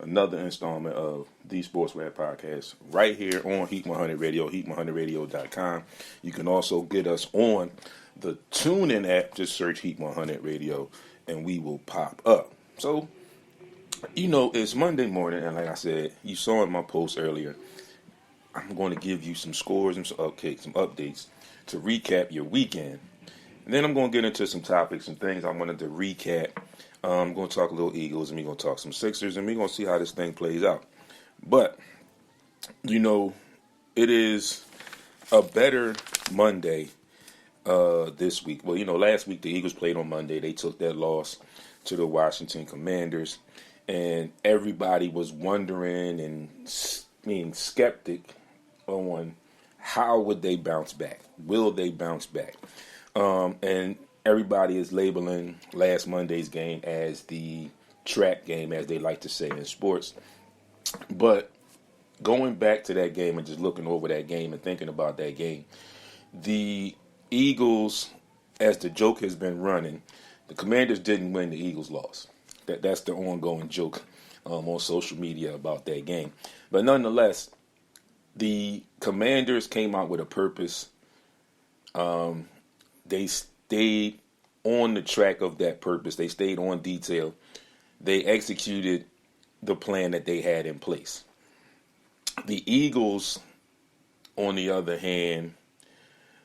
another installment of the SportsRap podcast right here on Heat 100 Radio, heat100radio.com. You can also get us on the TuneIn app. Just search Heat 100 Radio and we will pop up. So, it's Monday morning, and like I said, you saw in my post earlier, I'm going to give you some scores and some updates to recap your weekend. And then I'm going to get into some topics and things I wanted to recap. I'm going to talk a little Eagles, and we're going to talk some Sixers, and we're going to see how this thing plays out. But, it is a better Monday this week. Well, last week the Eagles played on Monday. They took that loss to the Washington Commanders, and everybody was wondering and being skeptic on how would they bounce back. Will they bounce back? And everybody is labeling last Monday's game as the trap game, as they like to say in sports. But going back to that game and just looking over that game and thinking about that game, the Eagles, as the joke has been running, the Commanders didn't win, the Eagles lost. That's the ongoing joke on social media about that game. But nonetheless, the Commanders came out with a purpose. They stayed on the track of that purpose. They stayed on detail. They executed the plan that they had in place. The Eagles, on the other hand,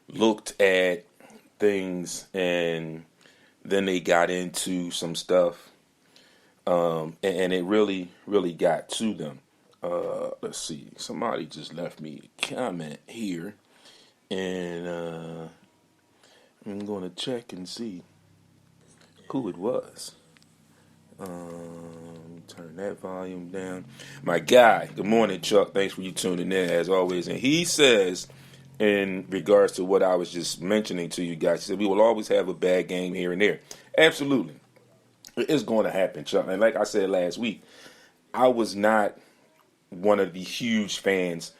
looked at things and then they got into some stuff. And it really, really got to them. Let's see. Somebody just left me a comment here. And I'm going to check and see who it was. Turn that volume down. My guy, good morning, Chuck. Thanks for you tuning in, as always. And he says, in regards to what I was just mentioning to you guys, he said, we will always have a bad game here and there. Absolutely. It's going to happen, Chuck. And like I said last week, I was not one of the huge fans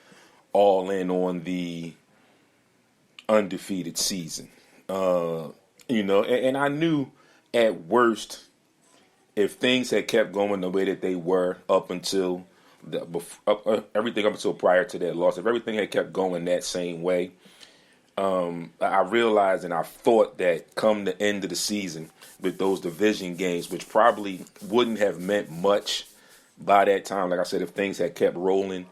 all in on the undefeated season. And I knew at worst, if things had kept going the way that they were up until everything up until prior to that loss, if everything had kept going that same way, I realized and I thought that come the end of the season with those division games, which probably wouldn't have meant much by that time, like I said, if things had kept rolling,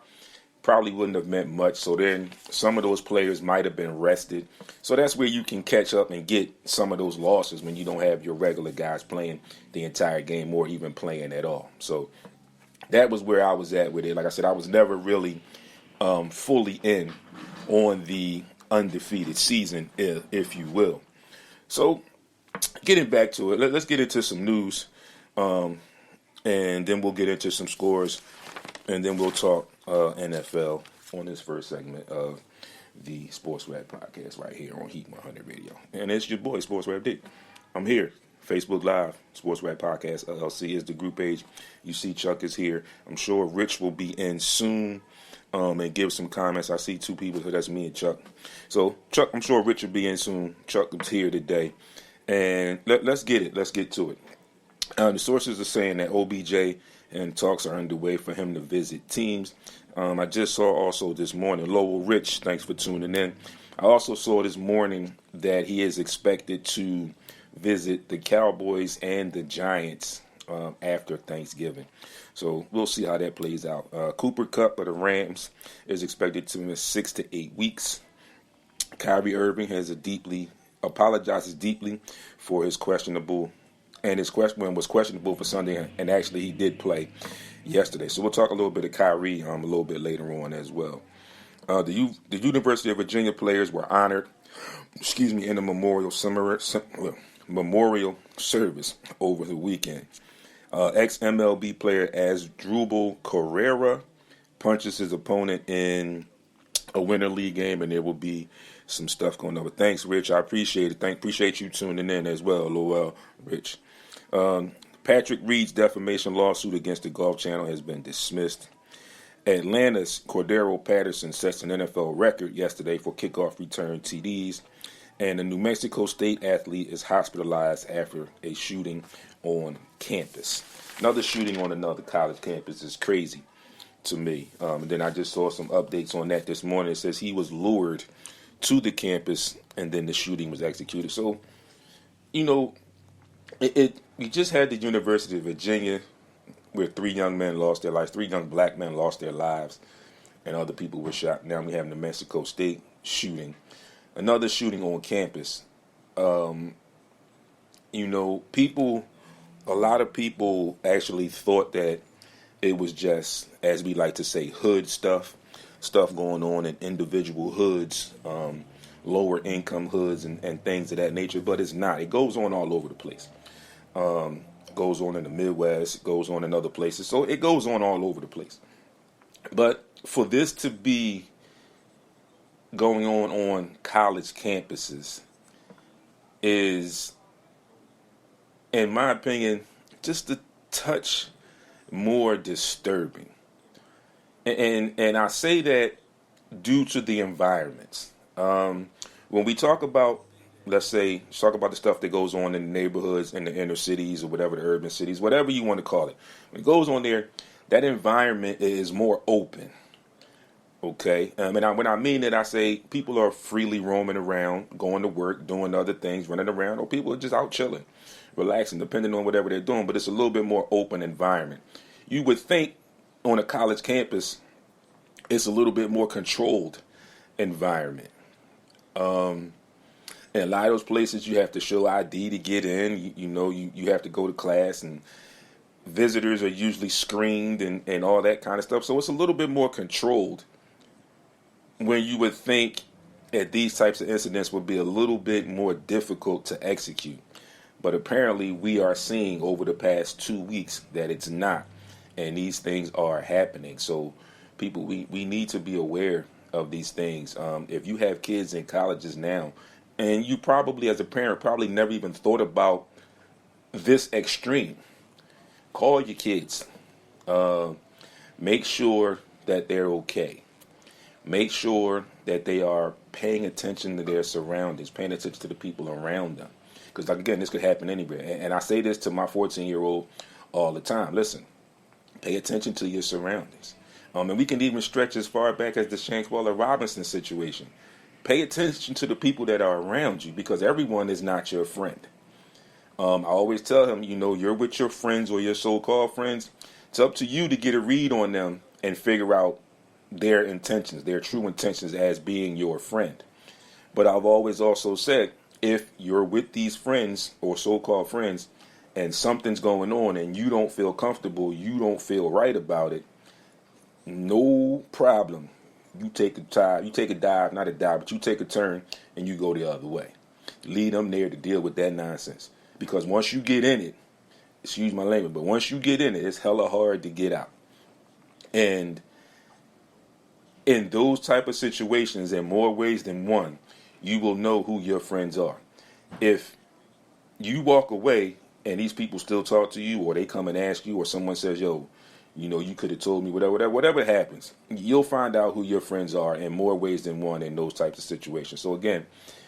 probably wouldn't have meant much. So then some of those players might have been rested. So that's where you can catch up and get some of those losses when you don't have your regular guys playing the entire game or even playing at all. So that was where I was at with it. Like I said, I was never really fully in on the undefeated season, if you will. So getting back to it, let's get into some news, and then we'll get into some scores, and then we'll talk NFL on this first segment of the SportsRap podcast right here on Heat 100 Radio. And it's your boy, SportsRap Dick. I'm here. Facebook Live, SportsRap Podcast LLC is the group page. You see Chuck is here. I'm sure Rich will be in soon and give some comments. I see two people, so that's me and Chuck. So, Chuck, I'm sure Rich will be in soon. Chuck is here today. And let's get it. Let's get to it. The sources are saying that OBJ and talks are underway for him to visit teams. I just saw also this morning, Lowell Rich, thanks for tuning in. I also saw this morning that he is expected to visit the Cowboys and the Giants after Thanksgiving. So we'll see how that plays out. Cooper Kupp of the Rams is expected to miss 6 to 8 weeks. Kyrie Irving apologizes deeply for his questionable, and his question was questionable for Sunday, and actually he did play yesterday. So we'll talk a little bit of Kyrie a little bit later on as well. The University of Virginia players were honored, in a memorial service over the weekend. Ex-MLB player Asdrubal Carrera punches his opponent in a winter league game, and there will be some stuff going on. But thanks, Rich. I appreciate it. Appreciate you tuning in as well, Lowell, Rich. Patrick Reed's defamation lawsuit against the Golf Channel has been dismissed. Atlanta's Cordero Patterson sets an NFL record yesterday for kickoff return TDs. And a New Mexico State athlete is hospitalized after a shooting on campus. Another shooting on another college campus is crazy to me. And then I just saw some updates on that this morning. It says he was lured to the campus and then the shooting was executed. So, you know, we just had the University of Virginia where 3 young men lost their lives, 3 young black men lost their lives, and other people were shot. Now we have New Mexico State shooting. Another shooting on campus. You know, a lot of people actually thought that it was just, as we like to say, hood stuff going on in individual hoods, lower income hoods and things of that nature, but it's not. It goes on all over the place. Goes on in the Midwest, goes on in other places. So it goes on all over the place. But for this to be going on college campuses is, in my opinion, just a touch more disturbing. And I say that due to the environments. When we talk about, let's talk about the stuff that goes on in the neighborhoods, in the inner cities, or whatever, the urban cities, whatever you want to call it. When it goes on there, that environment is more open. Okay? And when I mean it, I say people are freely roaming around, going to work, doing other things, running around, or people are just out chilling, relaxing, depending on whatever they're doing. But it's a little bit more open environment. You would think on a college campus, it's a little bit more controlled environment. In a lot of those places, you have to show ID to get in. You have to go to class, and visitors are usually screened and all that kind of stuff. So it's a little bit more controlled, when you would think that these types of incidents would be a little bit more difficult to execute. But apparently we are seeing over the past 2 weeks that it's not. And these things are happening. So people, we need to be aware of these things. If you have kids in colleges now, and you probably, as a parent, probably never even thought about this extreme, call your kids. Make sure that they're okay. Make sure that they are paying attention to their surroundings, paying attention to the people around them. Because, again, this could happen anywhere. And I say this to my 14-year-old all the time. Listen, pay attention to your surroundings. And we can even stretch as far back as the Shankwalla Robinson situation. Pay attention to the people that are around you, because everyone is not your friend. I always tell him, you're with your friends or your so-called friends. It's up to you to get a read on them and figure out their intentions, their true intentions as being your friend. But I've always also said, if you're with these friends or so-called friends and something's going on and you don't feel comfortable, you don't feel right about it, no problem. You take a dive, not a dive, but you take a turn and you go the other way. Lead them there to deal with that nonsense. Because once you get in it, excuse my language, but once you get in it, it's hella hard to get out. And in those type of situations, in more ways than one, you will know who your friends are. If you walk away and these people still talk to you, or they come and ask you, or someone says, yo, you could have told me, whatever happens, you'll find out who your friends are in more ways than one in those types of situations. So again,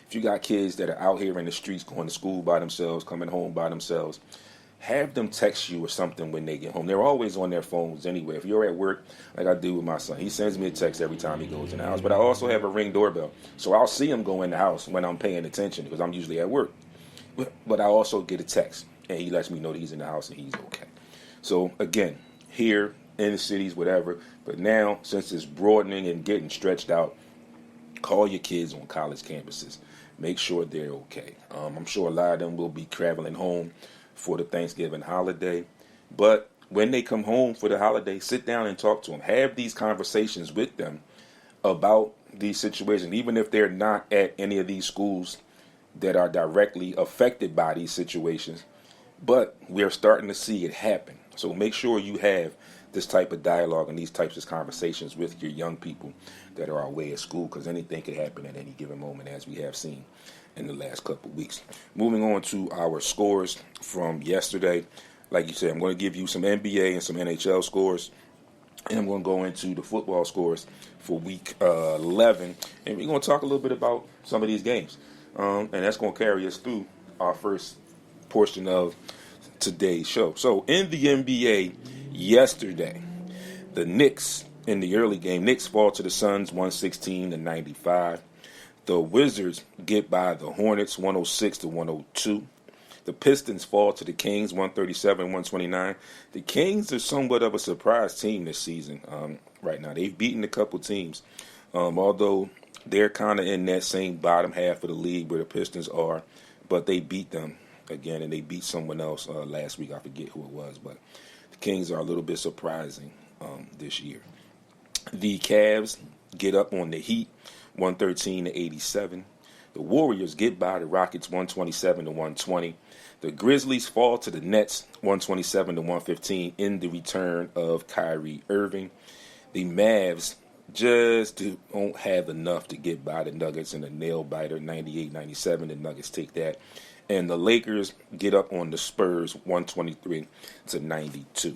if you got kids that are out here in the streets, going to school by themselves, coming home by themselves, have them text you or something when they get home. They're always on their phones anyway. If you're at work, like I do with my son, he sends me a text every time he goes in the house. But I also have a Ring doorbell, so I'll see him go in the house when I'm paying attention, because I'm usually at work. But I also get a text, and he lets me know that he's in the house and he's okay. So again, here in the cities, whatever. But now, since it's broadening and getting stretched out, call your kids on college campuses. Make sure they're okay. I'm sure a lot of them will be traveling home for the Thanksgiving holiday. But when they come home for the holiday, sit down and talk to them. Have these conversations with them about these situations, even if they're not at any of these schools that are directly affected by these situations. But we're starting to see it happen. So make sure you have this type of dialogue and these types of conversations with your young people that are away at school, because anything could happen at any given moment, as we have seen in the last couple of weeks. Moving on to our scores from yesterday. Like you said, I'm going to give you some NBA and some NHL scores, and I'm going to go into the football scores for week 11, and we're going to talk a little bit about some of these games. And that's going to carry us through our first portion of today's show. So in the NBA yesterday, the Knicks in the early game, Knicks fall to the Suns 116-95. The Wizards get by the Hornets 106-102. The Pistons fall to the Kings 137-129. The Kings are somewhat of a surprise team this season right now. They've beaten a couple teams, although they're kind of in that same bottom half of the league where the Pistons are, but they beat them again, and they beat someone else last week. I forget who it was, but the Kings are a little bit surprising this year. The Cavs get up on the Heat 113-87. The Warriors get by the Rockets 127-120. The Grizzlies fall to the Nets 127-115 in the return of Kyrie Irving. The Mavs just don't have enough to get by the Nuggets in a nail-biter 98-97. The Nuggets take that. And the Lakers get up on the Spurs 123-92.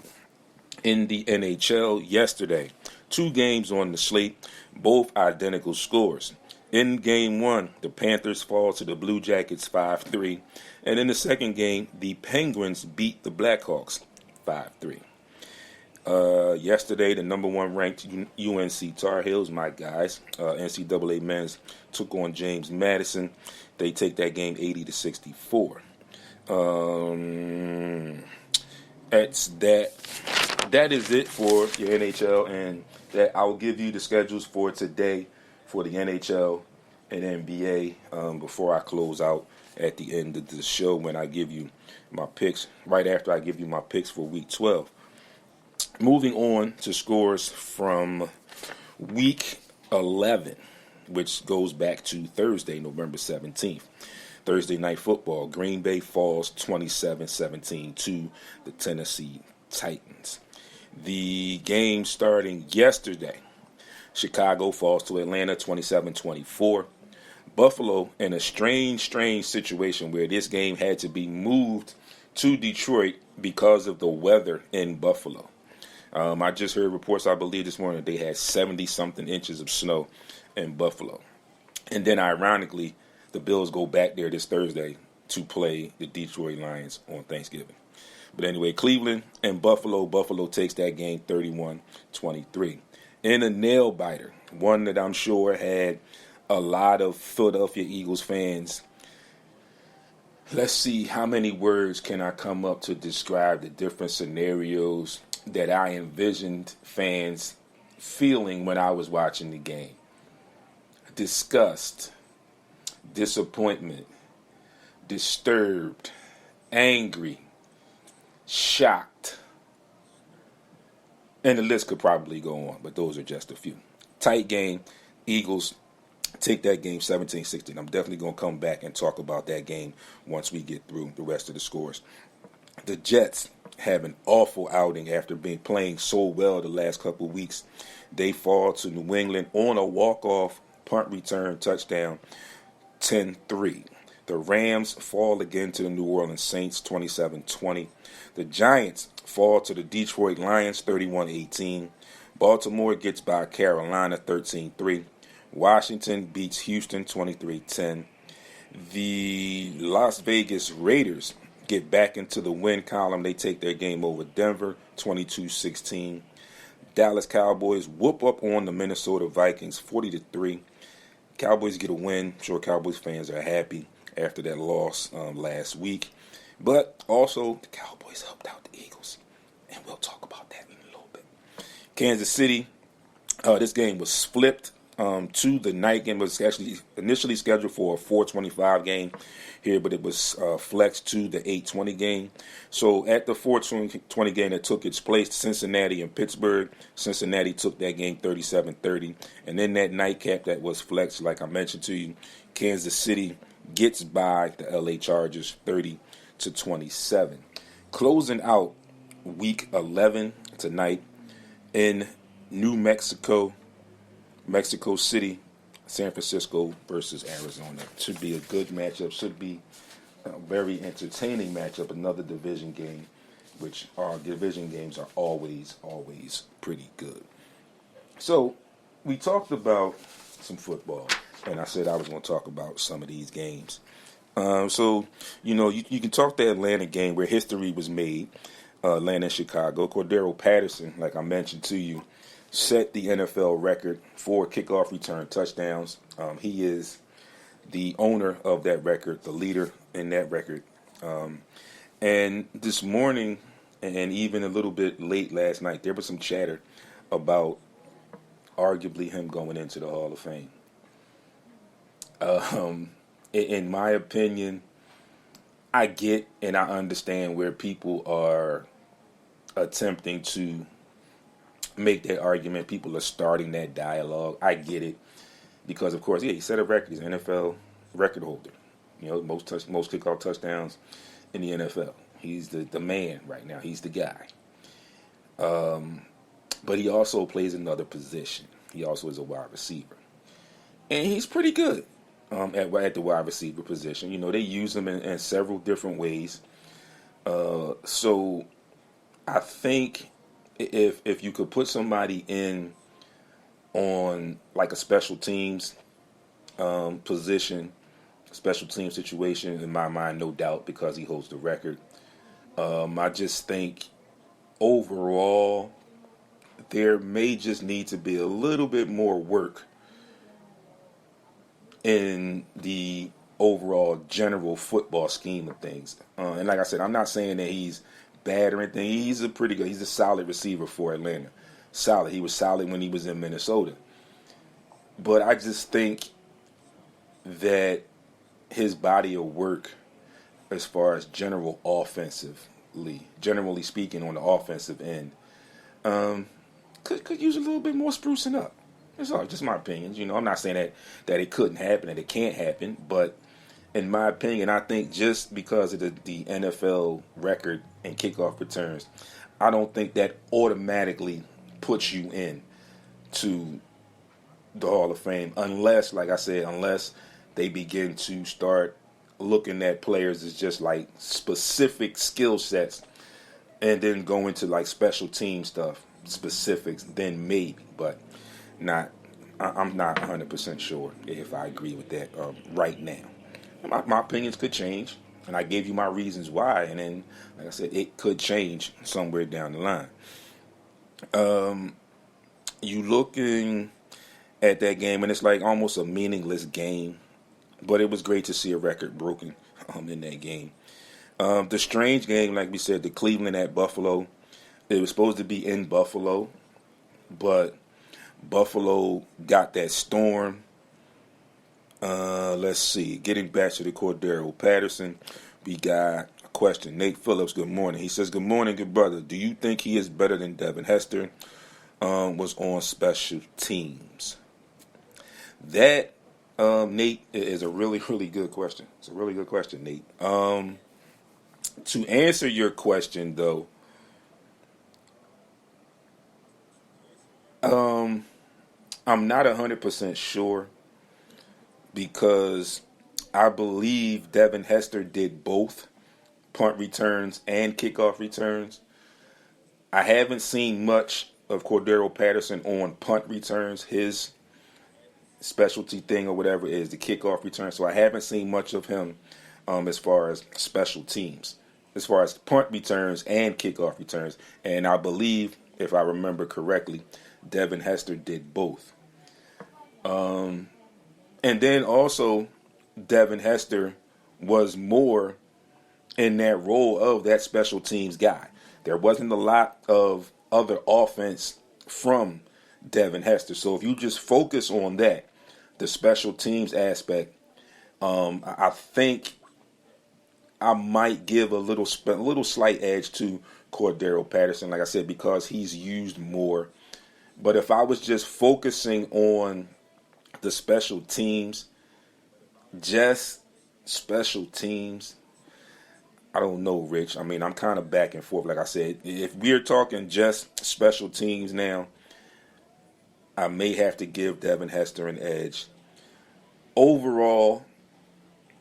In the NHL yesterday, 2 games on the slate, both identical scores. In Game 1, the Panthers fall to the Blue Jackets 5-3. And in the second game, the Penguins beat the Blackhawks 5-3. Yesterday, the number 1 ranked UNC Tar Heels, my guys, NCAA men's, took on James Madison. They take that game 80-64. That is it for your NHL, and that I will give you the schedules for today for the NHL and NBA before I close out at the end of the show when I give you my picks, right after I give you my picks for Week 12. Moving on to scores from Week 11, which goes back to Thursday, November 17th. Thursday Night Football, Green Bay falls 27-17 to the Tennessee Titans. The game starting yesterday, Chicago falls to Atlanta 27-24. Buffalo in a strange situation where this game had to be moved to Detroit because of the weather in Buffalo. I just heard reports, I believe this morning, they had 70-something inches of snow in Buffalo. And then, ironically, the Bills go back there this Thursday to play the Detroit Lions on Thanksgiving. But anyway, Cleveland and Buffalo. Buffalo takes that game 31-23. In a nail-biter, one that I'm sure had a lot of Philadelphia Eagles fans. Let's see, how many words can I come up to describe the different scenarios that I envisioned fans feeling when I was watching the game? Disgust, disappointment, disturbed, angry, shocked. And the list could probably go on, but those are just a few. Tight game. Eagles take that game 17-16. I'm definitely going to come back and talk about that game once we get through the rest of the scores. The Jets have an awful outing after playing so well the last couple of weeks. They fall to New England on a walk-off punt return touchdown 10-3. The Rams fall again to the New Orleans Saints 27-20. The Giants fall to the Detroit Lions 31-18. Baltimore gets by Carolina 13-3. Washington beats Houston 23-10. The Las Vegas Raiders get back into the win column. They take their game over Denver 22-16. Dallas Cowboys whoop up on the Minnesota Vikings 40-3. Cowboys get a win. I'm sure Cowboys fans are happy after that loss last week. But also, the Cowboys helped out the Eagles. And we'll talk about that in a little bit. Kansas City, this game was flipped to the night game. It was actually initially scheduled for a 4:25 game here, but it was flexed to the 8:20 game. So at the 4:20 game that took its place, Cincinnati and Pittsburgh, Cincinnati took that game 37-30. And then that nightcap that was flexed, like I mentioned to you, Kansas City gets by the LA Chargers 30-27. Closing out Week 11 tonight in New Mexico, Mexico City, San Francisco versus Arizona. Should be a good matchup. Should be a very entertaining matchup. Another division game, which our division games are always pretty good. So we talked about some football. and I said I was going to talk about some of these games. So, you can talk the Atlanta game where history was made, Atlanta and Chicago. Cordero Patterson, like I mentioned to you, set the NFL record for kickoff return touchdowns. He is the owner of that record, the leader in that record. And this morning, and even a little bit late last night, there was some chatter about arguably him going into the Hall of Fame. In my opinion, I get and I understand where people are attempting to make that argument. People are starting that dialogue. I get it because, of course, he set a record. He's an NFL record holder. Most kickoff touchdowns in the NFL. He's the man right now. He's the guy. But he also plays another position. He also is a wide receiver, and he's pretty good at the wide receiver position. They use him in several different ways. So I think if you could put somebody in on like a special teams position, special team situation, in my mind, no doubt, because he holds the record. I just think overall there may just need to be a little bit more work in the overall general football scheme of things. And like I said, I'm not saying that he's bad or anything. He's a solid receiver for Atlanta. Solid. He was solid when he was in Minnesota. But I just think that his body of work, as far as generally speaking, on the offensive end, could use a little bit more sprucing up. It's all just my opinions. I'm not saying that it couldn't happen, that it can't happen, but in my opinion, I think just because of the NFL record and kickoff returns, I don't think that automatically puts you in to the Hall of Fame unless, like I said, they begin to start looking at players as just like specific skill sets and then go into like special team stuff, specifics, then maybe, but I'm not 100% sure if I agree with that right now. My opinions could change, and I gave you my reasons why, and then, like I said, it could change somewhere down the line. You looking at that game, and it's like almost a meaningless game, but it was great to see a record broken in that game. The strange game, like we said, the Cleveland at Buffalo, it was supposed to be in Buffalo, but Buffalo got that storm. Let's see. Getting back to the Cordero Patterson, we got a question. Nate Phillips, good morning. He says, good morning, good brother. Do you think he is better than Devin Hester was on special teams? That, Nate, is a really, really good question. It's a really good question, Nate. To answer your question, though, I'm not 100% sure because I believe Devin Hester did both punt returns and kickoff returns. I haven't seen much of Cordero Patterson on punt returns. His specialty thing or whatever is the kickoff return. So I haven't seen much of him as far as special teams, as far as punt returns and kickoff returns. And I believe, if I remember correctly, Devin Hester did both. And then also, Devin Hester was more in that role of that special teams guy. There wasn't a lot of other offense from Devin Hester. So if you just focus on that, the special teams aspect, I think I might give a little slight edge to Cordero Patterson, like I said, because he's used more. But if I was just focusing on the special teams, just special teams, I don't know, Rich. I mean, I'm kind of back and forth. Like I said, if we're talking just special teams now, I may have to give Devin Hester an edge. Overall,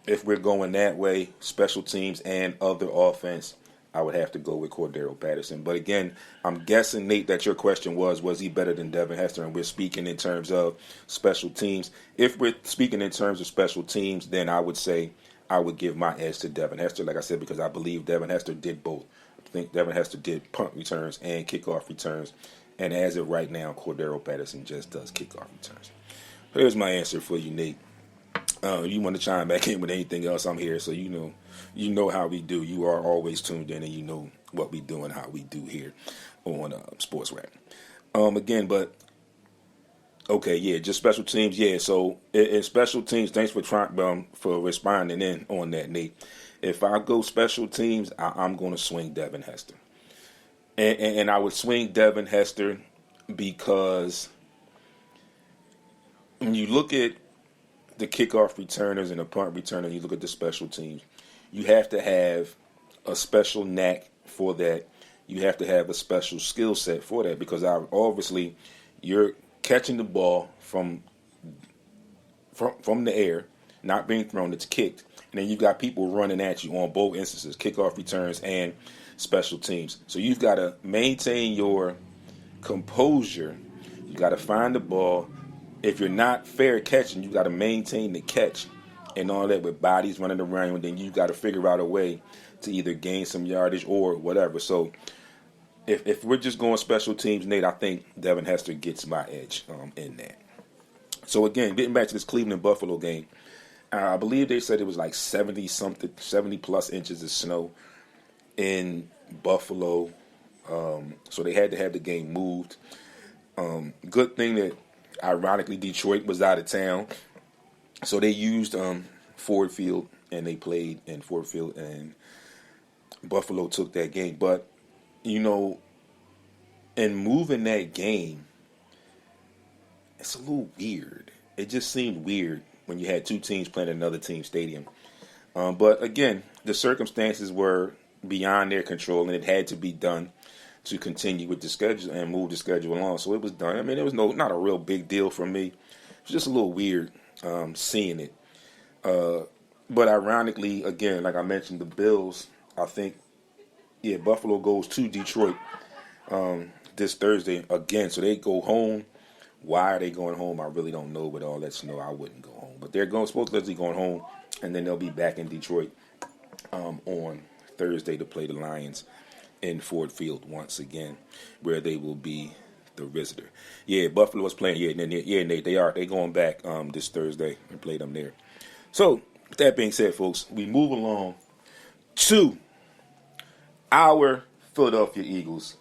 if we're going that way, special teams and other offense, I would have to go with Cordero Patterson. But again, I'm guessing, Nate, that your question was he better than Devin Hester? And we're speaking in terms of special teams. If we're speaking in terms of special teams, then I would say I would give my edge to Devin Hester, like I said, because I believe Devin Hester did both. I think Devin Hester did punt returns and kickoff returns. And as of right now, Cordero Patterson just does kickoff returns. Here's my answer for you, Nate. You want to chime back in with anything else, I'm here, so you know how we do. You are always tuned in, and you know what we do and how we do here on SportsRap. Again, but okay, yeah, just special teams, yeah. So in special teams, thanks for responding in on that, Nate. If I go special teams, I'm going to swing Devin Hester, and I would swing Devin Hester because when you look at the kickoff returners and the punt returners, you look at the special teams, you have to have a special knack for that. You have to have a special skill set for that because obviously you're catching the ball from the air, not being thrown, it's kicked. And then you've got people running at you on both instances, kickoff returns and special teams. So you've got to maintain your composure. You got to find the ball. If you're not fair catching, you got to maintain the catch and all that with bodies running around you, and then you got to figure out a way to either gain some yardage or whatever. So if we're just going special teams, Nate, I think Devin Hester gets my edge in that. So again, getting back to this Cleveland-Buffalo game, I believe they said it was like 70 plus inches of snow in Buffalo. So they had to have the game moved. Good thing that, ironically, Detroit was out of town, so they used Ford Field, and they played in Ford Field, and Buffalo took that game. But, in moving that game, it's a little weird. It just seemed weird when you had two teams playing in another team's stadium. But, again, the circumstances were beyond their control, and it had to be done to continue with the schedule and move the schedule along. So it was done. I mean, it was not a real big deal for me. It was just a little weird seeing it. But ironically, again, like I mentioned, the Bills, I think, Buffalo goes to Detroit this Thursday again. So they go home. Why are they going home? I really don't know. With all that snow, I wouldn't go home. But they're supposedly going home, and then they'll be back in Detroit on Thursday to play the Lions in Ford Field once again, where they will be the visitor. Yeah, Buffalo is playing. Nate, they are. They going back this Thursday and play them there. So, with that being said, folks, we move along to our Philadelphia Eagles.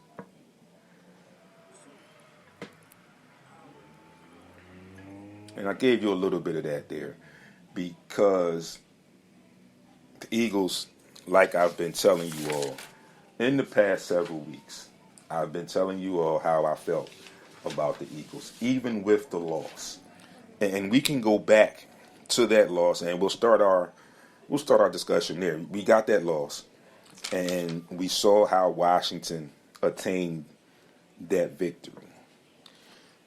And I gave you a little bit of that there because the Eagles, like I've been telling you all, in the past several weeks, I've been telling you all how I felt about the Eagles, even with the loss. And we can go back to that loss, and we'll start our discussion there. We got that loss, and we saw how Washington attained that victory.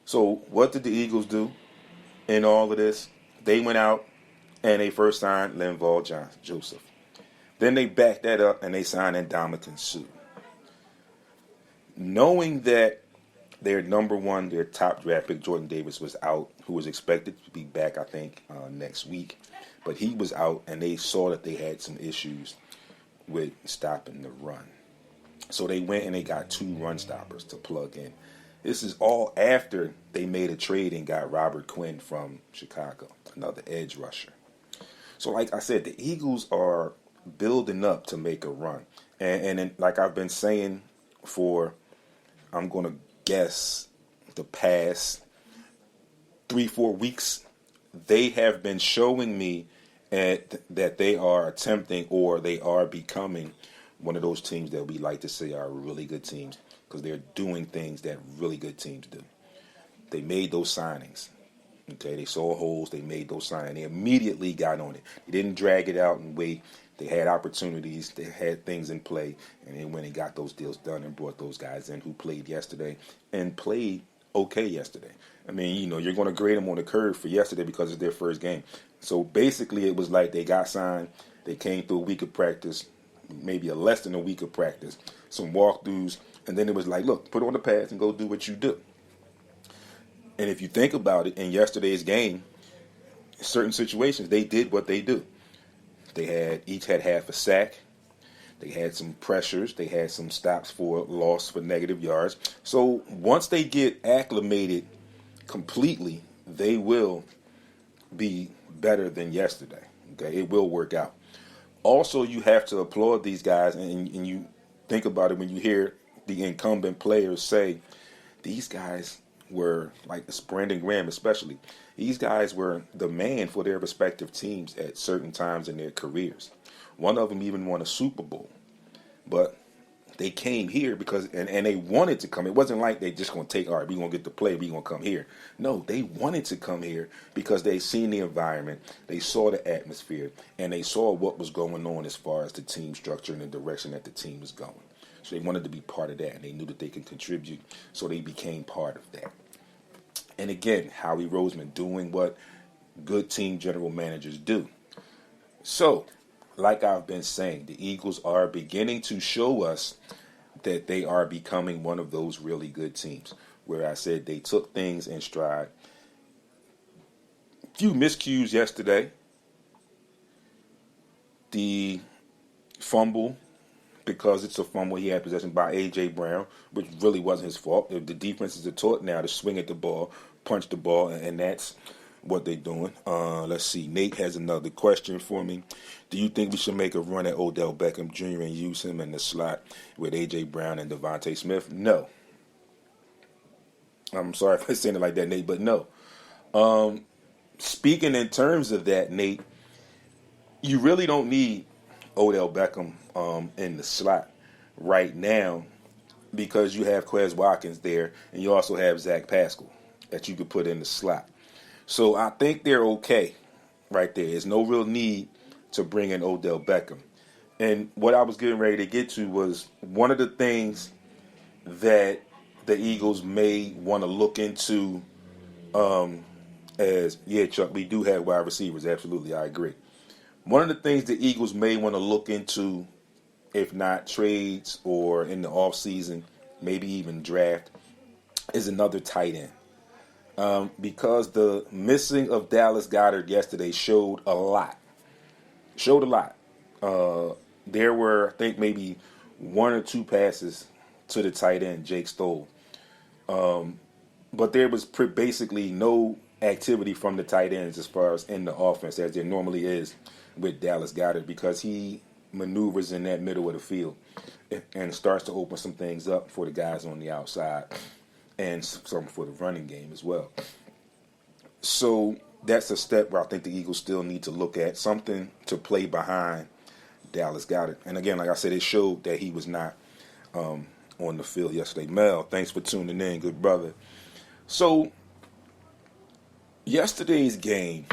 So what did the Eagles do in all of this? They went out and they first signed Linval Joseph. Then they backed that up and they signed Ndamukong Suh. Knowing that their their top draft pick, Jordan Davis, was out, who was expected to be back, I think, next week. But he was out, and they saw that they had some issues with stopping the run. So they went and they got 2 run stoppers to plug in. This is all after they made a trade and got Robert Quinn from Chicago, another edge rusher. So like I said, the Eagles are building up to make a run. And like I've been saying for, I'm going to guess, the past 3-4 weeks, they have been showing me that they are attempting or they are becoming one of those teams that we like to say are really good teams because they're doing things that really good teams do. They made those signings. Okay, they saw holes. They made those signings. They immediately got on it. They didn't drag it out and wait. They had opportunities. They had things in play. And they went and got those deals done and brought those guys in who played yesterday and played okay yesterday. I mean, you're going to grade them on the curve for yesterday because it's their first game. So basically it was like they got signed. They came through a week of practice, maybe a less than a week of practice, some walkthroughs, and then it was like, look, put on the pads and go do what you do. And if you think about it, in yesterday's game, certain situations, they did what they do. They each had half a sack. They had some pressures. They had some stops for loss for negative yards. So once they get acclimated completely, they will be better than yesterday. Okay, it will work out. Also, you have to applaud these guys, and you think about it when you hear the incumbent players say, these guys were, like Brandon Graham especially, these guys were the man for their respective teams at certain times in their careers. One of them even won a Super Bowl. But they came here because, and they wanted to come. It wasn't like they just going to take, all right, we're going to get to play, we're going to come here. No, they wanted to come here because they seen the environment, they saw the atmosphere, and they saw what was going on as far as the team structure and the direction that the team was going. So they wanted to be part of that, and they knew that they could contribute, so they became part of that. And again, Howie Roseman doing what good team general managers do. So, like I've been saying, the Eagles are beginning to show us that they are becoming one of those really good teams, where I said they took things in stride. Few miscues yesterday. The fumble, because it's a fumble, he had possession by A.J. Brown, which really wasn't his fault. The defenses are taught now to swing at the ball, punch the ball, and that's what they're doing. Let's see. Nate has another question for me. Do you think we should make a run at Odell Beckham Jr. and use him in the slot with A.J. Brown and Devontae Smith? No. I'm sorry for saying it like that, Nate, but no. Speaking in terms of that, Nate, you really don't need Odell Beckham in the slot right now because you have Quez Watkins there and you also have Zach Pascal that you could put in the slot. So I think they're okay right there. There's no real need to bring in Odell Beckham. And what I was getting ready to get to was one of the things that the Eagles may want to look into Chuck, we do have wide receivers. Absolutely, I agree. One of the things the Eagles may want to look into, if not trades or in the offseason, maybe even draft, is another tight end. Because the missing of Dallas Goedert yesterday showed a lot. There were, I think, maybe one or two passes to the tight end, Jake Stoll. But there was basically no activity from the tight ends as far as in the offense as there normally is with Dallas Goedert because he maneuvers in that middle of the field and starts to open some things up for the guys on the outside and some for the running game as well. So that's a step where I think the Eagles still need to look at something to play behind Dallas Goedert. And again, like I said, it showed that he was not on the field yesterday. Mel, thanks for tuning in, good brother. So yesterday's game,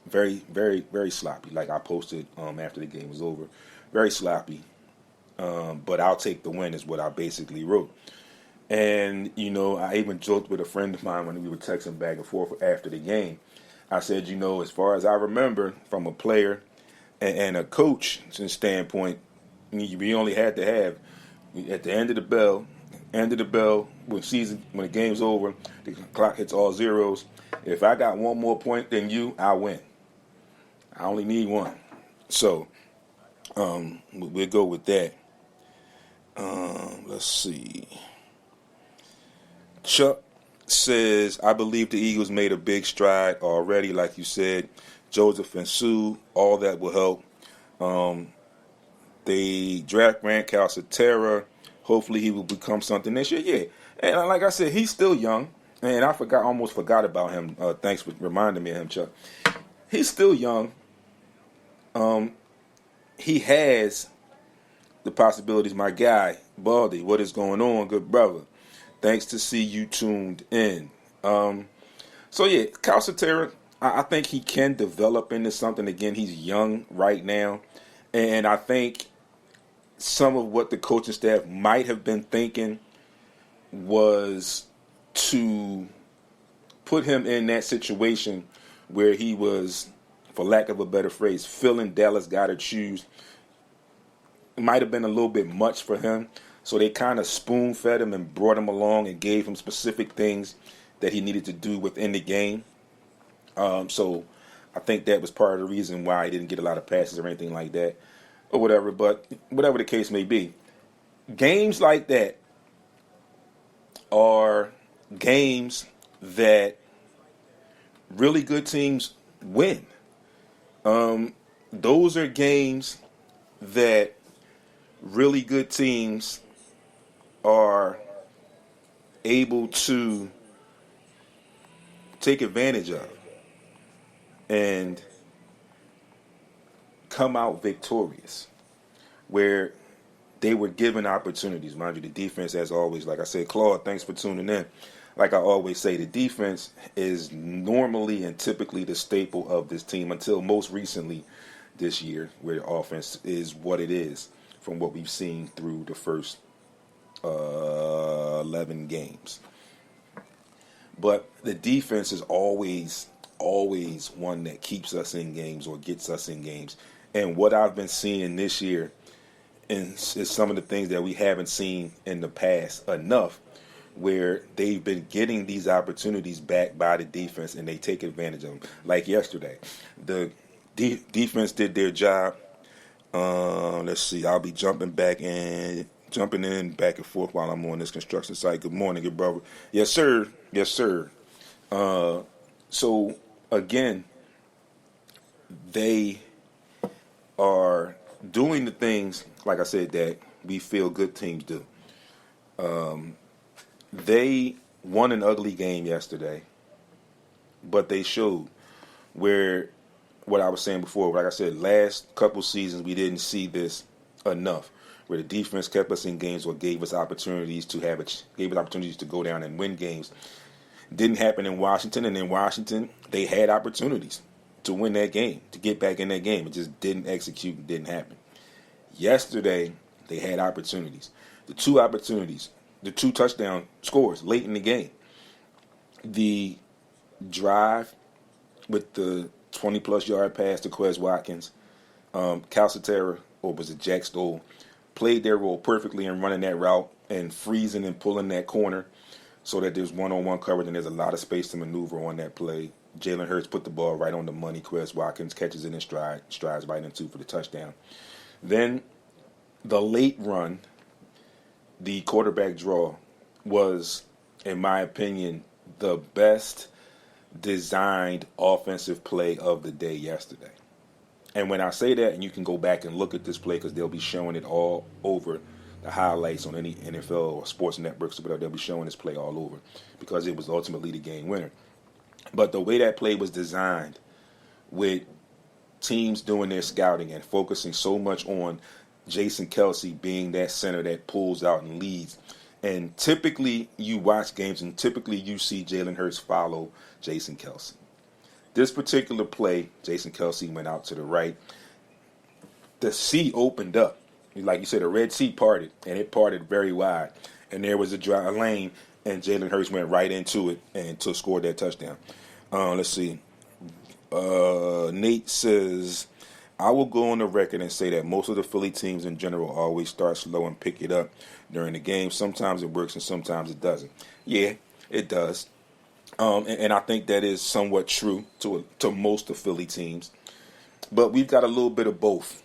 very, very, very sloppy. Like I posted after the game was over, very sloppy. But I'll take the win is what I basically wrote. And, I even joked with a friend of mine when we were texting back and forth after the game. I said, as far as I remember, from a player and a coach standpoint, we only had to have, at the end of the bell, when the game's over, the clock hits all zeros. If I got one more point than you, I win. I only need one. So, we'll go with that. Let's see. Chuck says, I believe the Eagles made a big stride already, like you said. Joseph and Sue, all that will help. They draft Grant Calcaterra. Hopefully he will become something this year. Yeah, and like I said, he's still young. And I almost forgot about him. Thanks for reminding me of him, Chuck. He's still young. He has the possibilities. My guy, Baldy, what is going on, good brother? Thanks to see you tuned in. Calcaterra, I think he can develop into something. Again, he's young right now. And I think some of what the coaching staff might have been thinking was to put him in that situation where he was, for lack of a better phrase, filling Dallas Goedert's shoes might have been a little bit much for him. So they kind of spoon-fed him and brought him along and gave him specific things that he needed to do within the game. So I think that was part of the reason why he didn't get a lot of passes or anything like that or whatever. But whatever the case may be, games like that are games that really good teams win. Those are games that really good teams are able to take advantage of and come out victorious, where they were given opportunities. Mind you, the defense, as always, like I said, Claude, thanks for tuning in. Like I always say, the defense is normally and typically the staple of this team until most recently this year, where the offense is what it is from what we've seen through the first 11 games. But the defense is always one that keeps us in games or gets us in games. And what I've been seeing this year is some of the things that we haven't seen in the past enough, where they've been getting these opportunities back by the defense and they take advantage of them. Like yesterday, the defense did their job. Let's see, I'll be jumping in back and forth while I'm on this construction site. Good morning, good brother. Yes, sir. Yes, sir. So, again, they are doing the things, like I said, that we feel good teams do. They won an ugly game yesterday, but they showed where what I was saying before. Like I said, last couple seasons we didn't see this enough, where the defense kept us in games or gave us opportunities to go down and win games. Didn't happen in Washington, and in Washington they had opportunities to win that game, to get back in that game. It just didn't execute and didn't happen. Yesterday they had opportunities. The two touchdown scores late in the game. The drive with the 20-plus yard pass to Quez Watkins, Calcaterra, or was it Jack Stoll, played their role perfectly in running that route and freezing and pulling that corner so that there's one-on-one coverage and there's a lot of space to maneuver on that play. Jalen Hurts put the ball right on the money. Quez Watkins catches it in stride, strides right into for the touchdown. Then the late run, the quarterback draw, was, in my opinion, the best designed offensive play of the day yesterday. And when I say that, and you can go back and look at this play because they'll be showing it all over the highlights on any NFL or sports networks, but they'll be showing this play all over because it was ultimately the game winner. But the way that play was designed, with teams doing their scouting and focusing so much on Jason Kelce being that center that pulls out and leads. And typically you watch games and typically you see Jalen Hurts follow Jason Kelce. This particular play, Jason Kelce went out to the right. The sea opened up. Like you said, the Red Sea parted, and it parted very wide. And there was a dry lane, and Jalen Hurts went right into it and scored that touchdown. Let's see. Nate says, I will go on the record and say that most of the Philly teams in general always start slow and pick it up during the game. Sometimes it works and sometimes it doesn't. Yeah, it does. And I think that is somewhat true to most of Philly teams. But we've got a little bit of both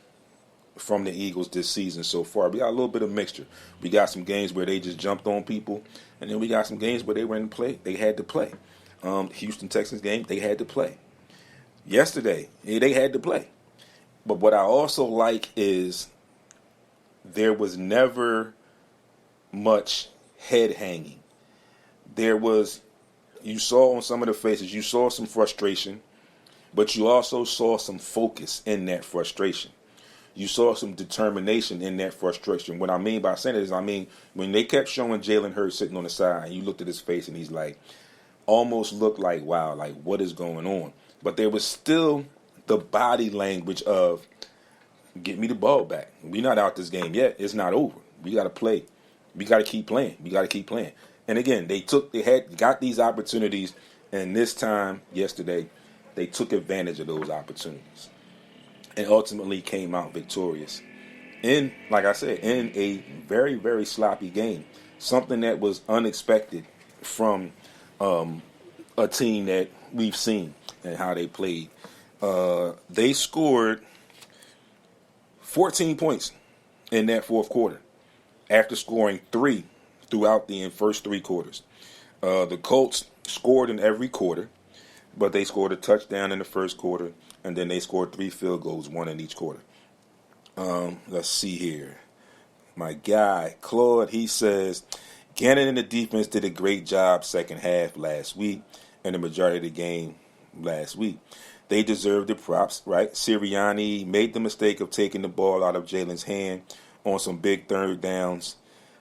from the Eagles this season so far. We got a little bit of mixture. We got some games where they just jumped on people, and then we got some games where they were in play. They had to play. Houston Texans game, they had to play. Yesterday, they had to play. But what I also like is there was never much head hanging. You saw on some of the faces, you saw some frustration, but you also saw some focus in that frustration. You saw some determination in that frustration. What I mean by saying it is, when they kept showing Jalen Hurts sitting on the side, and you looked at his face and he's like, almost looked like, wow, like what is going on? But there was still the body language of, get me the ball back. We're not out this game yet. It's not over. We got to play. We got to keep playing. We got to keep playing. And again, they got these opportunities, and this time, yesterday, they took advantage of those opportunities and ultimately came out victorious like I said, in a very, very sloppy game. Something that was unexpected from a team that we've seen and how they played. They scored 14 points in that fourth quarter after scoring 3 throughout the first 3 quarters. The Colts scored in every quarter, but they scored a touchdown in the first quarter, and then they scored 3 field goals, 1 in each quarter. Let's see here. My guy, Claude, he says, Gannon and the defense did a great job second half last week and the majority of the game last week. They deserve the props, right? Sirianni made the mistake of taking the ball out of Jalen's hand on some big third downs,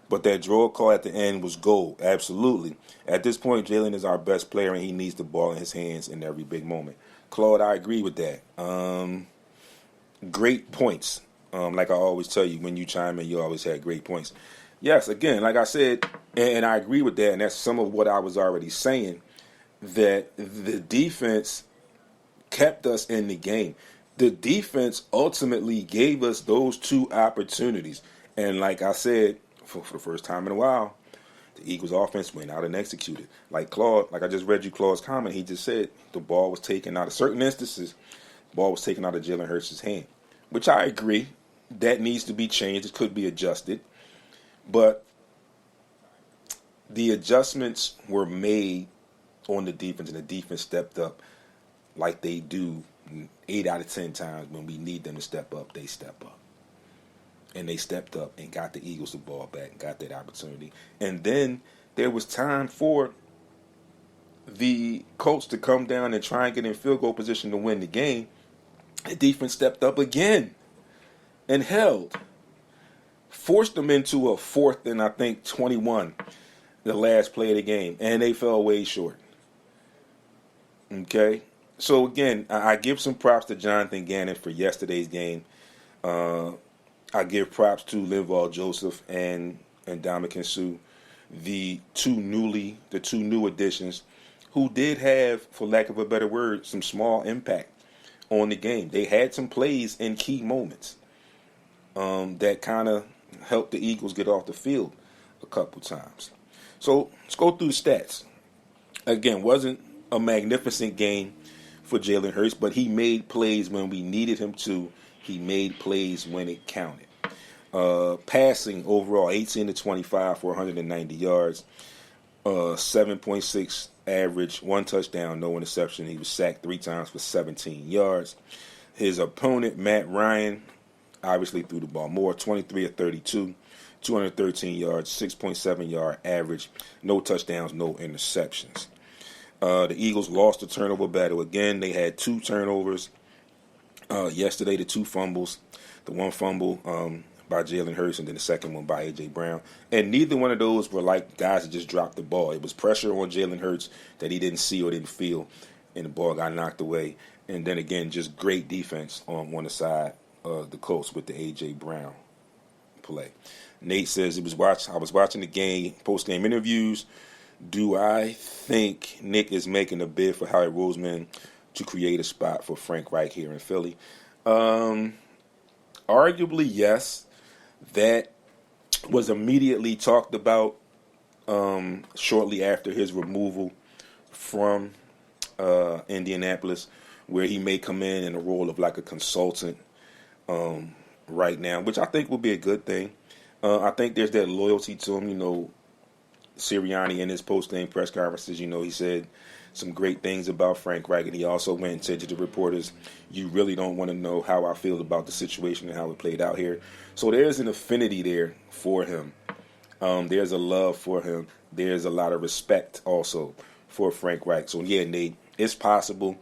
but that draw call at the end was gold, absolutely. At this point, Jalen is our best player, and he needs the ball in his hands in every big moment. Claude, I agree with that. Great points. Like I always tell you, when you chime in, you always had great points. Yes, again, like I said, and I agree with that, and that's some of what I was already saying, that the defense kept us in the game. The defense ultimately gave us those 2 opportunities. And like I said, for the first time in a while, the Eagles offense went out and executed. Like Claude, like I just read you Claude's comment, he just said the ball was taken out of certain instances, the ball was taken out of Jalen Hurts' hand, which I agree. That needs to be changed. It could be adjusted. But the adjustments were made on the defense, and the defense stepped up like they do 8 out of 10 times when we need them to step up, they step up. And they stepped up and got the Eagles the ball back and got that opportunity. And then there was time for the Colts to come down and try and get in field goal position to win the game. The defense stepped up again and held. Forced them into a 4th and I think 21, the last play of the game. And they fell way short. Okay? So again, I give some props to Jonathan Gannon for yesterday's game. I give props to Linval Joseph and Ndamukong Suh, the two new additions, who did have, for lack of a better word, some small impact on the game. They had some plays in key moments that kind of helped the Eagles get off the field a couple times. So let's go through the stats. Again, wasn't a magnificent game for Jalen Hurts, but he made plays when we needed him to. He made plays when it counted. Passing overall, 18 to 25 for 190 yards, 7.6 average, 1 touchdown, no interception. He was sacked 3 times for 17 yards. His opponent, Matt Ryan, obviously threw the ball more, 23 of 32, 213 yards, 6.7 yard average, no touchdowns, no interceptions. The Eagles lost the turnover battle again. They had 2 turnovers. Yesterday, the 2 fumbles. The 1 fumble by Jalen Hurts and then the second one by A.J. Brown. And neither one of those were like guys that just dropped the ball. It was pressure on Jalen Hurts that he didn't see or didn't feel, and the ball got knocked away. And then again, just great defense on one side of the Colts with the A.J. Brown play. Nate says, I was watching the game, post-game interviews. Do I think Nick is making a bid for Howie Roseman to create a spot for Frank Reich here in Philly? Arguably, yes. That was immediately talked about shortly after his removal from Indianapolis, where he may come in a role of like a consultant right now, which I think will be a good thing. I think there's that loyalty to him. You know, Sirianni in his post-game press conferences, he said some great things about Frank Reich, and he also went and said to the reporters, you really don't want to know how I feel about the situation and how it played out here. So there's an affinity there for him. There's a love for him. There's a lot of respect also for Frank Reich. So yeah, Nate, it's possible,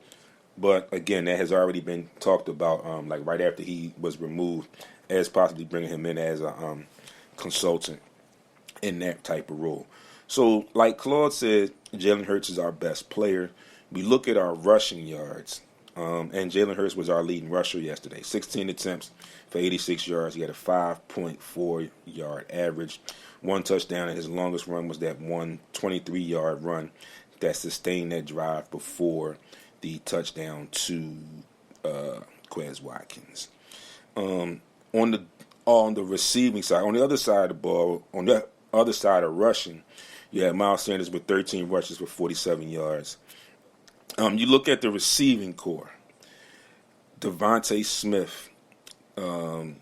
but again, that has already been talked about, like right after he was removed, as possibly bringing him in as a consultant in that type of role. So, like Claude said, Jalen Hurts is our best player. We look at our rushing yards, and Jalen Hurts was our leading rusher yesterday. 16 attempts for 86 yards. He had a 5.4 yard average, 1 touchdown, and his longest run was that 123-yard run that sustained that drive before the touchdown to Quez Watkins. On the On the receiving side, on the other side of the ball, on the other side of rushing, you had Miles Sanders with 13 rushes for 47 yards. You look at the receiving core. Devontae Smith, 9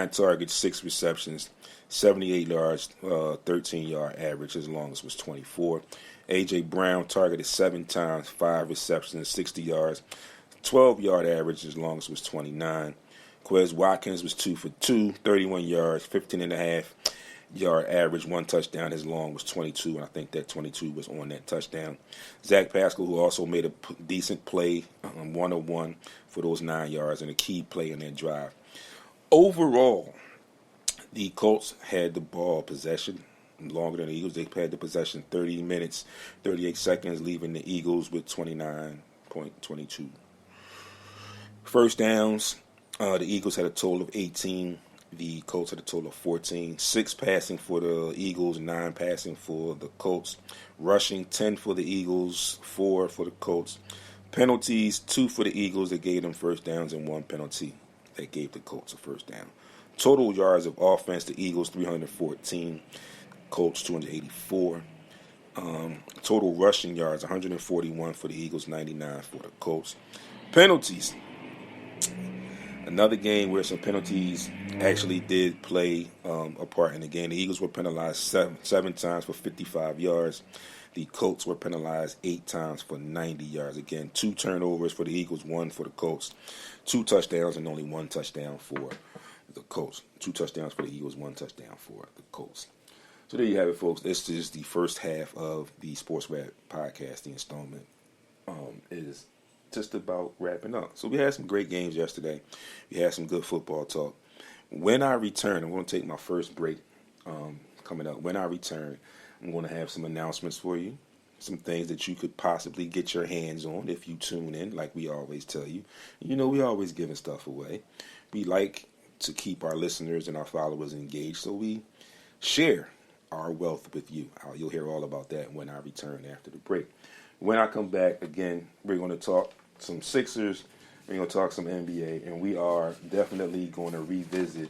targets, 6 receptions, 78 yards, 13-yard average. His longest was 24. A.J. Brown targeted 7 times, 5 receptions, 60 yards, 12-yard average. His longest was 29. Quez Watkins was 2 for 2, 31 yards, 15.5-yard average, 1 touchdown. His long was 22, and I think that 22 was on that touchdown. Zach Pascal, who also made a decent play, 101 for those 9 yards, and a key play in that drive. Overall, the Colts had the ball possession longer than the Eagles. They had the possession 30 minutes, 38 seconds, leaving the Eagles with 29.22. First downs, the Eagles had a total of 18. The Colts had a total of 14. 6 passing for the Eagles, 9 passing for the Colts. Rushing, 10 for the Eagles, 4 for the Colts. Penalties, 2 for the Eagles that gave them first downs, and 1 penalty that gave the Colts a first down. Total yards of offense, the Eagles 314, Colts 284. Total rushing yards, 141 for the Eagles, 99 for the Colts. Penalties. Another game where some penalties actually did play a part in the game. The Eagles were penalized seven times for 55 yards. The Colts were penalized 8 times for 90 yards. Again, 2 turnovers for the Eagles, 1 for the Colts. 2 touchdowns and only 1 touchdown for the Colts. 2 touchdowns for the Eagles, 1 touchdown for the Colts. So there you have it, folks. This is the first half of the SportsRap podcast. The installment is just about wrapping up. So we had some great games yesterday. We had some good football talk. When I return, I'm going to take my first break coming up. When I return, I'm going to have some announcements for you, some things that you could possibly get your hands on if you tune in, like we always tell you. You know, we always giving stuff away. We like to keep our listeners and our followers engaged, so we share our wealth with you. You'll hear all about that when I return after the break. When I come back, again, we're going to talk some Sixers, we're going to talk some NBA, and we are definitely going to revisit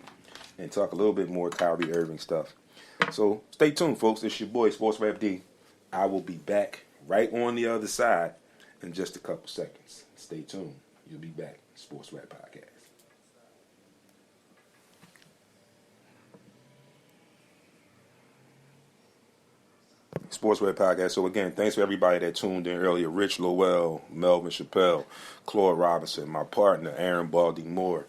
and talk a little bit more Kyrie Irving stuff. So stay tuned, folks. It's your boy, SportsRap D. I will be back right on the other side in just a couple seconds. Stay tuned. You'll be back. SportsRap Podcast. SportsRap Podcast. So again, thanks for everybody that tuned in earlier. Rich Lowell, Melvin Chappelle, Claude Robinson, my partner, Aaron Baldy Moore,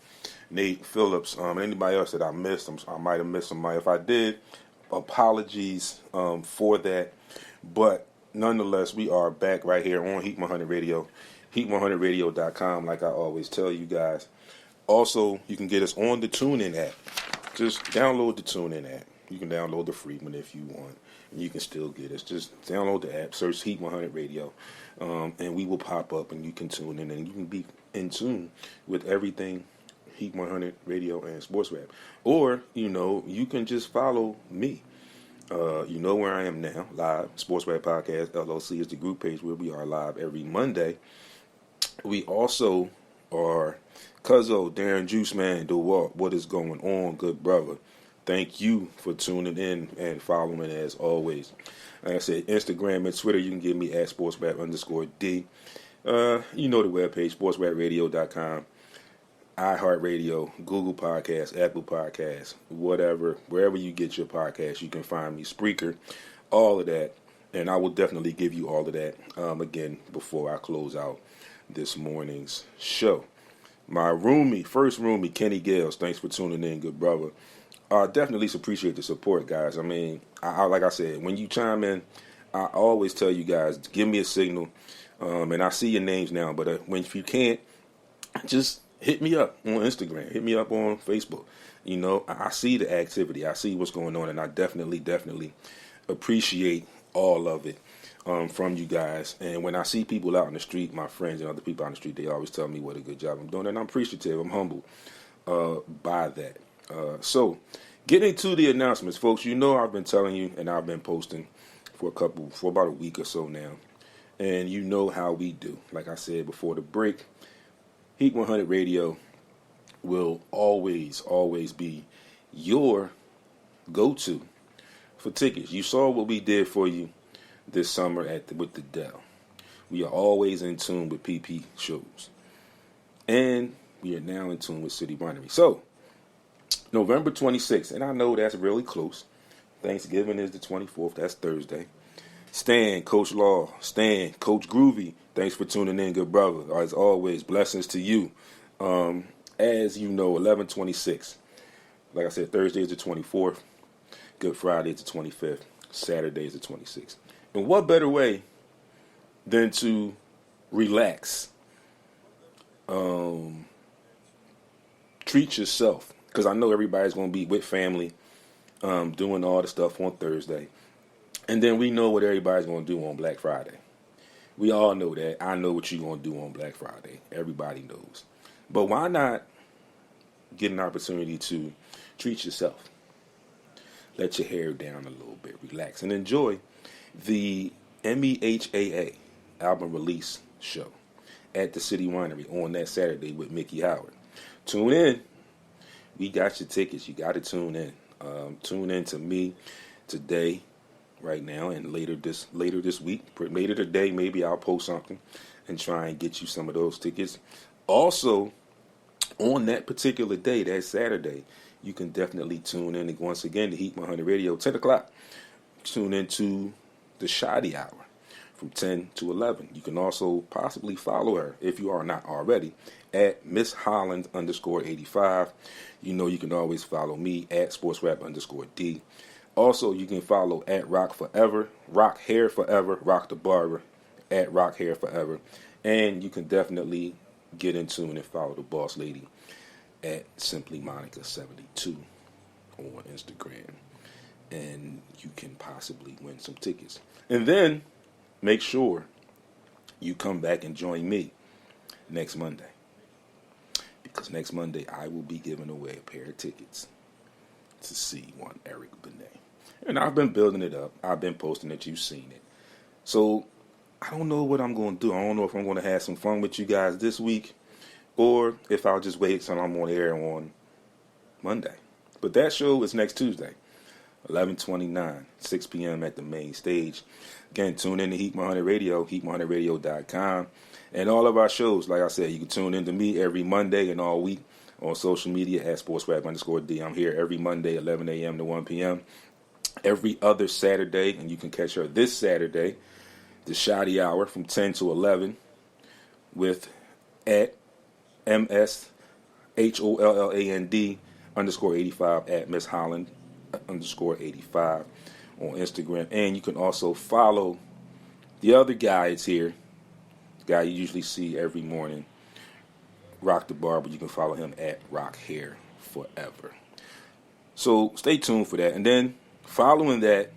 Nate Phillips, anybody else that I missed. I might have missed somebody. If I did, apologies for that. But nonetheless, we are back right here on Heat 100 Radio, heat100radio.com, like I always tell you guys. Also, you can get us on the TuneIn app. Just download the TuneIn app. You can download the free one if you want, and you can still get us. Just download the app, search Heat 100 Radio, and we will pop up, and you can tune in, and you can be in tune with everything Heat 100 Radio and SportsRap. Or, you can just follow me. You know where I am now, live. SportsRap Podcast, LLC is the group page where we are live every Monday. We also are Cuzzo, Darren Juice Man, DeWalt. What is going on, good brother? Thank you for tuning in and following as always. Like I said, Instagram and Twitter, you can get me at SportsRap_D. You know the webpage, SportsRapRadio.com. iHeartRadio, Google Podcasts, Apple Podcasts, whatever, wherever you get your podcasts, you can find me. Spreaker, all of that, and I will definitely give you all of that again before I close out this morning's show. My first roomie, Kenny Gales, thanks for tuning in, good brother. Definitely appreciate the support, guys. I mean, I like I said, when you chime in, I always tell you guys, give me a signal, and I see your names now, but if you can't, just hit me up on Instagram. Hit me up on Facebook. I see the activity. I see what's going on, and I definitely appreciate all of it from you guys. And when I see people out in the street, my friends and other people out in the street, they always tell me what a good job I'm doing, and I'm appreciative. I'm humbled by that. So, getting to the announcements, folks, I've been telling you, and I've been posting for about a week or so now. And you know how we do. Like I said before the break, Heat 100 Radio, will always, always be your go-to for tickets. You saw what we did for you this summer with the Dell. We are always in tune with PP shows. And we are now in tune with City Winery. So, November 26th, and I know that's really close. Thanksgiving is the 24th. That's Thursday. Stan, Coach Law, Stan, Coach Groovy, thanks for tuning in, good brother. As always, blessings to you. As you know, 11/26. Like I said, Thursday is the 24th. Good Friday is the 25th. Saturday is the 26th. And what better way than to relax, treat yourself, because I know everybody's going to be with family, doing all the stuff on Thursday, and then we know what everybody's going to do on Black Friday. We all know that. I know what you're going to do on Black Friday. Everybody knows. But why not get an opportunity to treat yourself? Let your hair down a little bit, relax, and enjoy the MEHAA album release show at the City Winery on that Saturday with Mickey Howard. Tune in. We got your tickets. You got to tune in. Tune in to me today, right now, and later this week. Later today, maybe I'll post something and try and get you some of those tickets. Also, on that particular day, that Saturday, you can definitely tune in once again to Heat 100 Radio, 10 o'clock. Tune into the Shoddy Hour from 10 to 11. You can also possibly follow her, if you are not already, at Miss Holland _85. You know you can always follow me at SportsRap _D. Also, you can follow at Rock Forever, Rock Hair Forever, Rock the Barber, at Rock Hair Forever. And you can definitely get in tune and follow the boss lady at Simply Monica 72 on Instagram. And you can possibly win some tickets. And then make sure you come back and join me next Monday. Because next Monday I will be giving away a pair of tickets to see one Eric Benet. And I've been building it up. I've been posting it. You've seen it. So I don't know what I'm going to do. I don't know if I'm going to have some fun with you guys this week or if I'll just wait until I'm on air on Monday. But that show is next Tuesday, 11/29, 6 p.m. at the main stage. Again, tune in to Heat 100 Radio, heat100radio.com. And all of our shows, like I said, you can tune in to me every Monday and all week on social media at SportsRap _D. I'm here every Monday, 11 a.m. to 1 p.m. Every other Saturday, and you can catch her this Saturday, the Shoddy Hour from 10 to 11 with at MSHOLLAND _85 at Miss Holland _85 on Instagram. And you can also follow the other guys here. The guy you usually see every morning, Rock the Barber. You can follow him at Rock Hair Forever. So stay tuned for that. And then following that,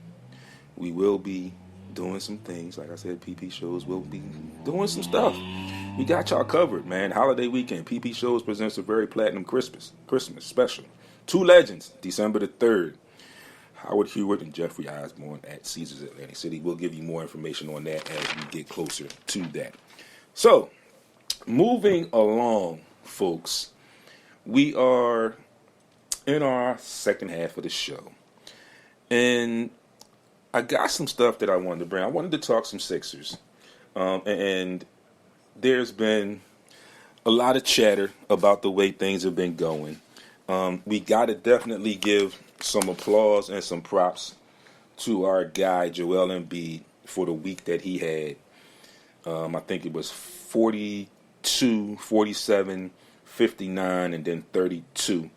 we will be doing some things. Like I said, PP shows will be doing some stuff. We got y'all covered, man. Holiday weekend. PP Shows presents a very platinum Christmas special. Two legends, December the 3rd. Howard Heward and Jeffrey Osborne at Caesars Atlantic City. We'll give you more information on that as we get closer to that. So, moving along, folks, we are in our second half of the show. And I got some stuff that I wanted to bring. I wanted to talk some Sixers. And there's been a lot of chatter about the way things have been going. We got to definitely give some applause and some props to our guy, Joel Embiid, for the week that he had. I think it was 42, 47, 59, and then 32.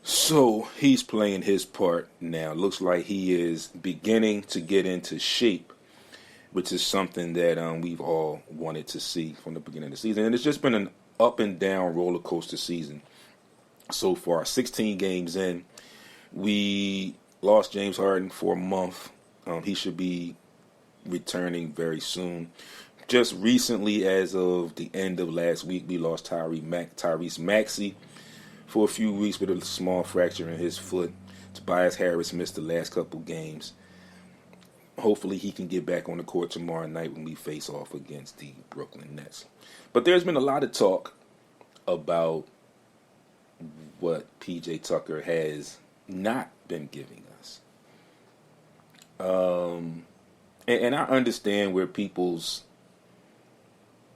So he's playing his part now. Looks like he is beginning to get into shape, which is something that we've all wanted to see from the beginning of the season. And it's just been an up and down roller coaster season so far. 16 games in, we lost James Harden for a month. He should be returning very soon. Just recently, as of the end of last week, we lost Tyrese Maxey for a few weeks with a small fracture in his foot. Tobias Harris missed the last couple games. Hopefully he can get back on the court tomorrow night when we face off against the Brooklyn Nets. But there's been a lot of talk about what PJ Tucker has not been giving us. And I understand where people's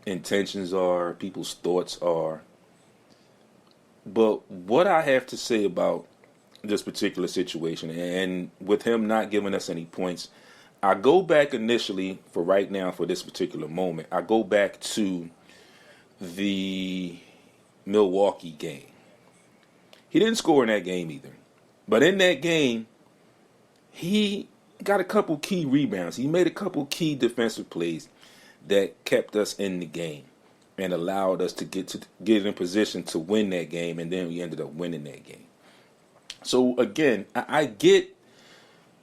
intentions are, people's thoughts are. But what I have to say about this particular situation, and with him not giving us any points, I go back initially, for right now, for this particular moment, I go back to the Milwaukee game. He didn't score in that game either. But in that game, he got a couple key rebounds. He made a couple key defensive plays that kept us in the game and allowed us to get in position to win that game, and then we ended up winning that game. So again, I get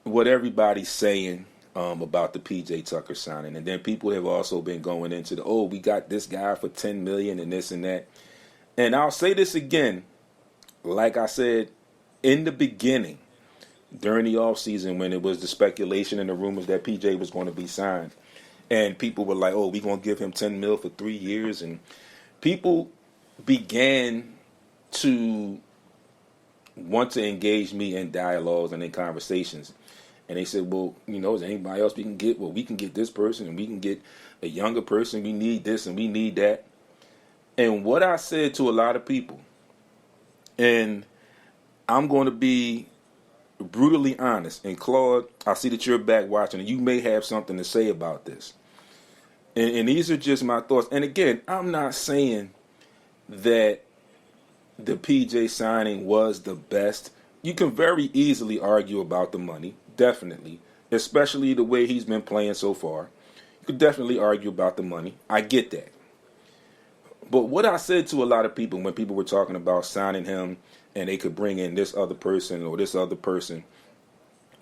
what everybody's saying about the PJ Tucker signing, and then people have also been going into we got this guy for $10 million and this and that. And I'll say this again, like I said in the beginning, during the offseason when it was the speculation and the rumors that PJ was going to be signed, and people were like, we're going to give him $10 million for 3 years, and people began to want to engage me in dialogues and in conversations. And they said, well, is there anybody else we can get? Well, we can get this person, and we can get a younger person. We need this and we need that. And what I said to a lot of people, and I'm going to be brutally honest, and Claude, I see that you're back watching, and you may have something to say about this. And these are just my thoughts. And again, I'm not saying that the PJ signing was the best. You can very easily argue about the money, definitely, especially the way he's been playing so far. You could definitely argue about the money. I get that. But what I said to a lot of people when people were talking about signing him and they could bring in this other person or this other person,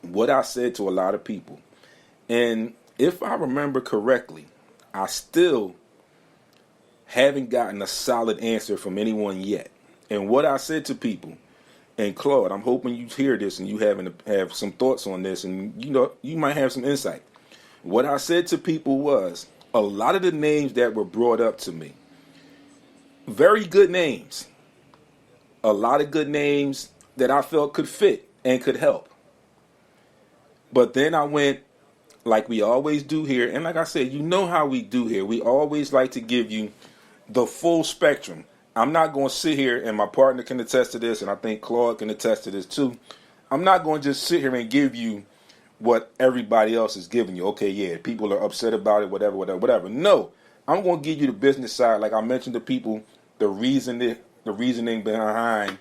what I said to a lot of people, and if I remember correctly, I still haven't gotten a solid answer from anyone yet. And what I said to people, and Claude, I'm hoping you hear this and you have some thoughts on this, and you might have some insight. What I said to people was, a lot of the names that were brought up to me, very good names, a lot of good names that I felt could fit and could help. But then I went, like we always do here, and like I said, how we do here. We always like to give you the full spectrum. I'm not going to sit here, and my partner can attest to this, and I think Claude can attest to this too. I'm not going to just sit here and give you what everybody else is giving you. Okay, yeah, people are upset about it, whatever. No, I'm going to give you the business side. Like I mentioned to people, the reasoning behind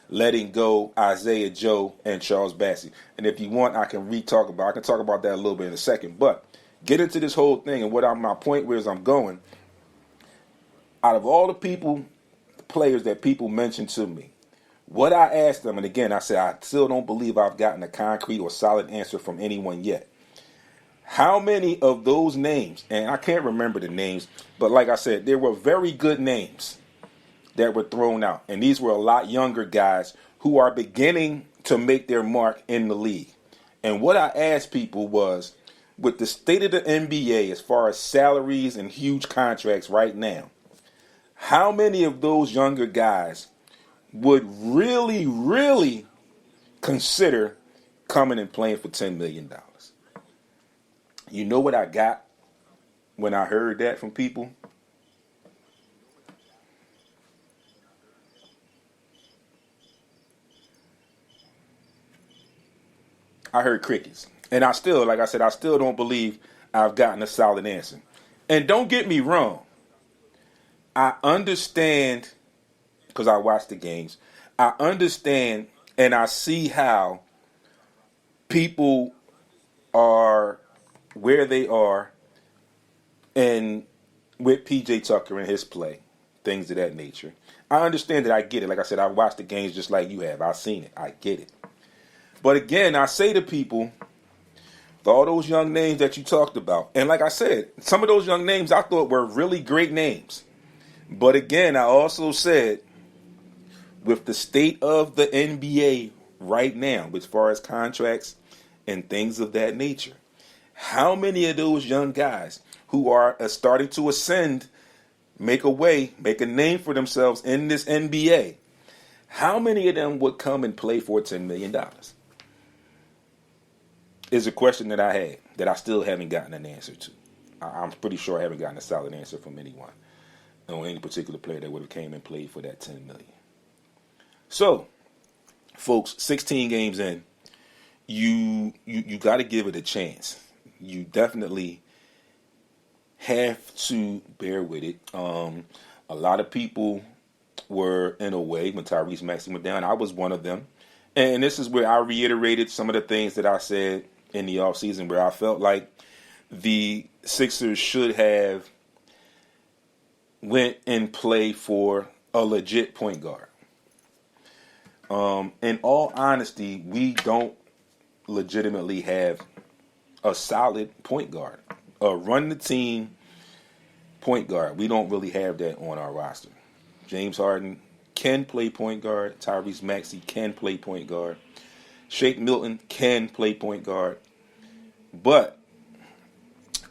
letting go Isaiah Joe and Charles Bassey. And if you want, I can talk about that a little bit in a second. But get into this whole thing, and my point where I'm going. Out of all the players that people mentioned to me, what I asked them, and again, I said I still don't believe I've gotten a concrete or solid answer from anyone yet. How many of those names, and I can't remember the names, but like I said, there were very good names that were thrown out. And these were a lot younger guys who are beginning to make their mark in the league. And what I asked people was, with the state of the NBA as far as salaries and huge contracts right now, how many of those younger guys would really, really consider coming and playing for $10 million? You know what I got when I heard that from people? I heard crickets. And I still don't believe I've gotten a solid answer. And don't get me wrong. I understand, because I watch the games, I understand and I see how people are where they are and with PJ Tucker and his play, things of that nature. I understand that. I get it. Like I said, I watched the games just like you have. I've seen it. I get it. But again, I say to people, all those young names that you talked about, and like I said, some of those young names I thought were really great names. But again, I also said, with the state of the NBA right now, as far as contracts and things of that nature, how many of those young guys who are starting to ascend, make a name for themselves in this NBA, How many of them would come and play for $10 million? Is a question that I had that I still haven't gotten an answer to. I'm pretty sure I haven't gotten a solid answer from anyone on any particular player that would have came and played for that $10 million. So, folks, 16 games in, you got to give it a chance. You definitely have to bear with it. A lot of people were in a way when Tyrese Maxey went down. I was one of them. And this is where I reiterated some of the things that I said in the offseason, where I felt like the Sixers should have went and played for a legit point guard. In all honesty, we don't legitimately have a solid point guard. A run the team point guard. We don't really have that on our roster. James Harden can play point guard. Tyrese Maxey can play point guard. Shake Milton can play point guard. But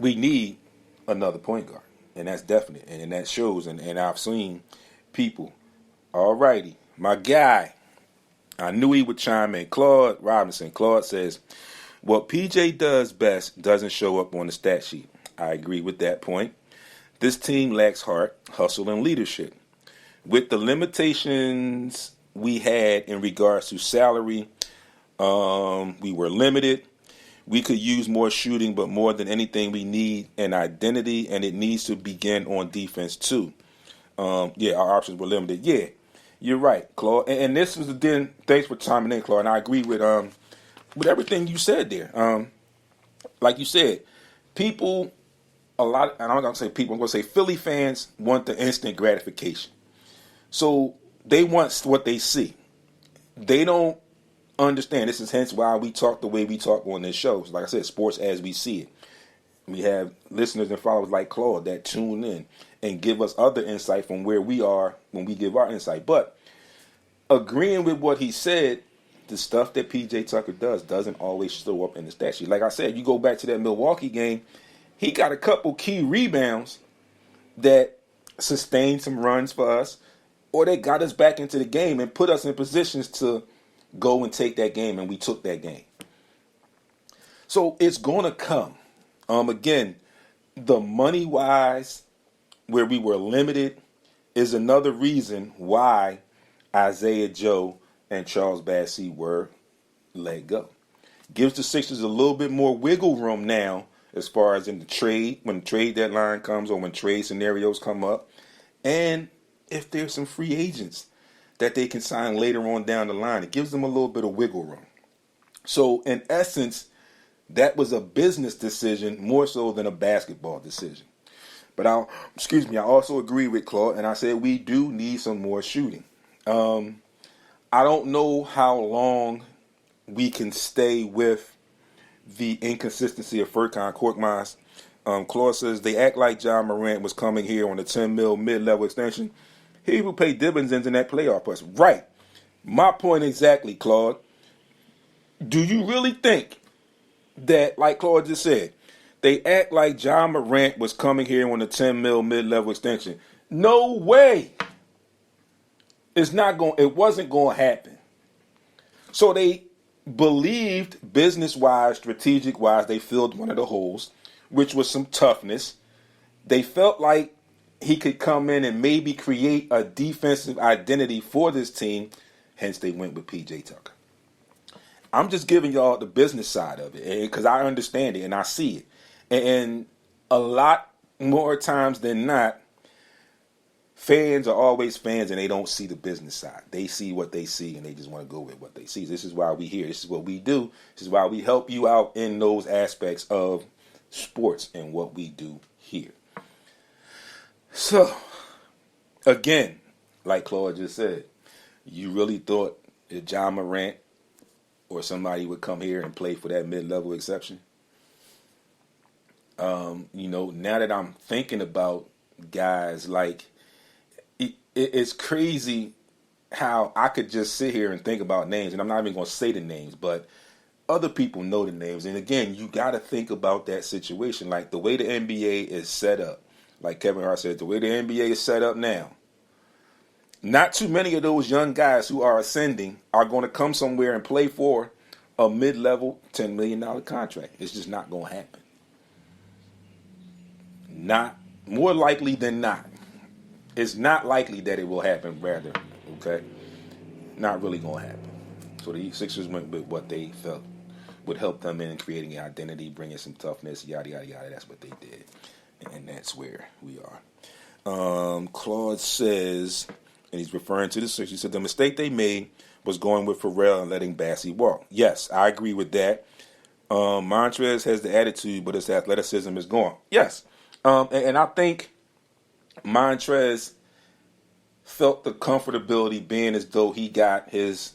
we need another point guard. And that's definite. And that shows. And I've seen people. Alrighty. My guy. I knew he would chime in. Claude Robinson. Claude says, what PJ does best doesn't show up on the stat sheet. I agree with that point. This team lacks heart, hustle, and leadership. With the limitations we had in regards to salary, we were limited. We could use more shooting, but more than anything, we need an identity, and it needs to begin on defense too. Our options were limited. Yeah, you're right, Claude. And this was then. Thanks for chiming in, Claude. And I agree with everything you said there. Like you said, people, a lot, and I'm not going to say people, I'm going to say Philly fans want the instant gratification. So they want what they see. They don't understand. This is hence why we talk the way we talk on this show. Like I said, sports as we see it. We have listeners and followers like Claude that tune in and give us other insight from where we are when we give our insight. But agreeing with what he said, the stuff that PJ Tucker doesn't always show up in the stat sheet. Like I said, you go back to that Milwaukee game, he got a couple key rebounds that sustained some runs for us, or they got us back into the game and put us in positions to go and take that game, and we took that game. So it's going to come. Again, the money-wise, where we were limited, is another reason why Isaiah Joe and Charles Bassey were let go. Gives the Sixers a little bit more wiggle room now as far as in the trade, when the trade deadline comes or when trade scenarios come up. And if there's some free agents that they can sign later on down the line, it gives them a little bit of wiggle room. So in essence, that was a business decision more so than a basketball decision. But I also agree with Claude, and I said we do need some more shooting. I don't know how long we can stay with the inconsistency of Furkan Korkmaz. Claude says they act like John Morant was coming here on a $10 million mid-level extension. He will pay dividends in that playoff push. Right. My point exactly, Claude. Do you really think that, like Claude just said, they act like John Morant was coming here on a $10 million mid-level extension? No way. It wasn't going to happen. So they believed business-wise, strategic-wise, they filled one of the holes, which was some toughness. They felt like he could come in and maybe create a defensive identity for this team. Hence, they went with P.J. Tucker. I'm just giving y'all the business side of it because I understand it and I see it. And a lot more times than not, fans are always fans and they don't see the business side. They see what they see and they just want to go with what they see. This is why we here. This is what we do. This is why we help you out in those aspects of sports and what we do here. So, again, like Claude just said, you really thought that John Morant or somebody would come here and play for that mid-level exception? Now that I'm thinking about guys, like, it's crazy how I could just sit here and think about names, and I'm not even going to say the names, but other people know the names. And again, you got to think about that situation. Like the way the NBA is set up, like Kevin Hart said, the way the NBA is set up now, Not too many of those young guys who are ascending are going to come somewhere and play for a mid-level $10 million contract. It's just not going to happen. Not more likely than not. It's not likely that it will happen, rather. Okay? Not really going to happen. So the Sixers went with what they felt would help them in creating an identity, bringing some toughness, yada, yada, yada. That's what they did. And that's where we are. Claude says, and he's referring to the Sixers, he said the mistake they made was going with Pharrell and letting Bassey walk. Yes, I agree with that. Montrez has the attitude, but his athleticism is gone. Yes. And I think Montrez felt the comfortability being as though he got his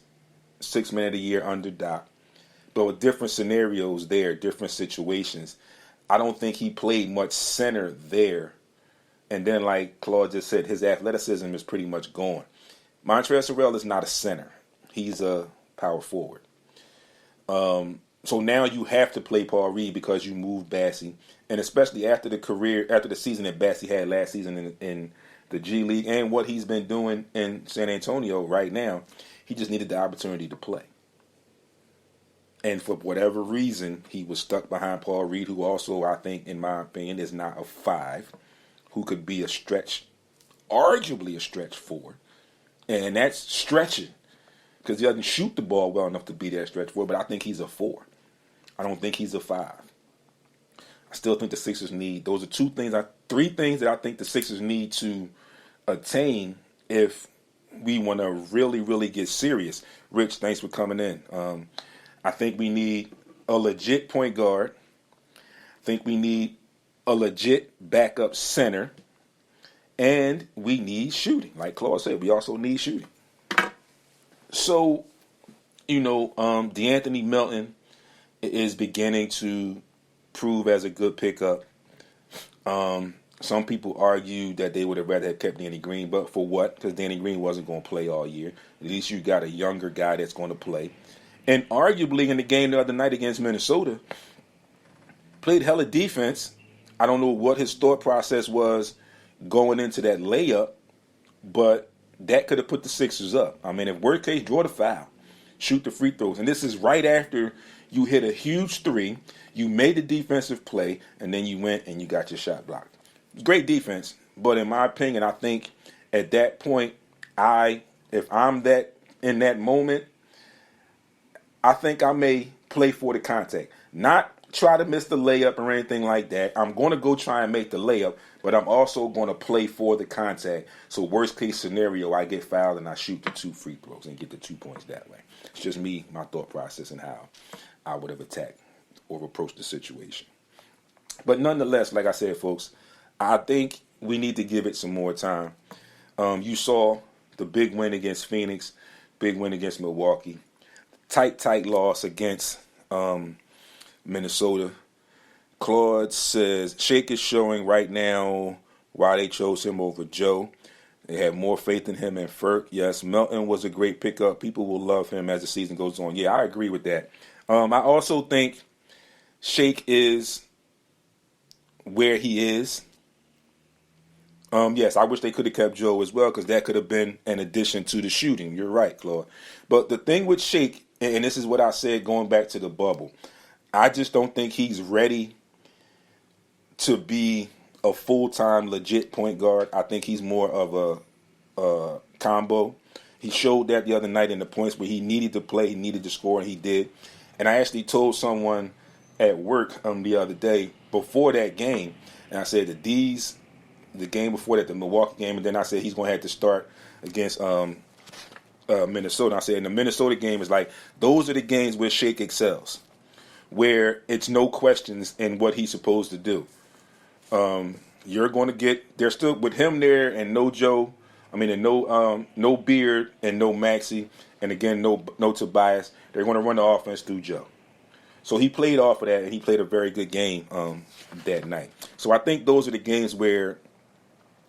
6 Man of the Year under Doc. But with different scenarios there, different situations, I don't think he played much center there. And then, like Claude just said, his athleticism is pretty much gone. Montrezl Harrell is not a center. He's a power forward. So now you have to play Paul Reed because you moved Bassey. And especially after the season that Bassey had last season in the G League and what he's been doing in San Antonio right now, he just needed the opportunity to play. And for whatever reason, he was stuck behind Paul Reed, who also, I think, in my opinion, is not a 5, who could be a stretch, arguably a stretch 4. And that's stretching, because he doesn't shoot the ball well enough to be that stretch 4, but I think he's a 4. I don't think he's a 5. I still think the Sixers need, those are 3 things that I think the Sixers need to attain if we want to really, really get serious. Rich, thanks for coming in. I think we need a legit point guard. I think we need a legit backup center. And we need shooting. Like Claude said, we also need shooting. So, DeAnthony Melton is beginning to prove as a good pickup. Some people argue that they would have rather have kept Danny Green, but for what? Because Danny Green wasn't going to play all year. At least you got a younger guy that's going to play. And arguably in the game the other night against Minnesota, played hella defense. I don't know what his thought process was going into that layup, but that could have put the Sixers up. I mean, if worst case, draw the foul, shoot the free throws. And this is right after you hit a huge 3, you made the defensive play, and then you went and you got your shot blocked. Great defense, but in my opinion, I think at that point, if I'm in that moment, I think I may play for the contact. Not try to miss the layup or anything like that. I'm going to go try and make the layup, but I'm also going to play for the contact. So worst case scenario, I get fouled and I shoot the 2 free throws and get the 2 points that way. It's just me, my thought process, and how I would have attacked or approached the situation. But nonetheless, like I said, folks, I think we need to give it some more time. You saw the big win against Phoenix, big win against Milwaukee. Tight loss against Minnesota. Claude says, Shake is showing right now why they chose him over Joe. They have more faith in him and Ferk. Yes, Melton was a great pickup. People will love him as the season goes on. Yeah, I agree with that. I also think Shake is where he is. Yes, I wish they could have kept Joe as well, because that could have been an addition to the shooting. You're right, Claude. But the thing with Shake, and this is what I said going back to the bubble, I just don't think he's ready to be a full-time legit point guard. I think he's more of a combo. He showed that the other night in the points where he needed to play, he needed to score, and he did. And I actually told someone at work the other day before that game, and I said that the game before that, the Milwaukee game, and then I said he's going to have to start against Minnesota. I said, in the Minnesota game, is like, those are the games where Shake excels, where it's no questions in what he's supposed to do. You're going to get, they're still with him there, and no Joe, and no Beard and no Maxey, and again, no Tobias. They're going to run the offense through Joe. So he played off of that, and he played a very good game that night. So I think those are the games where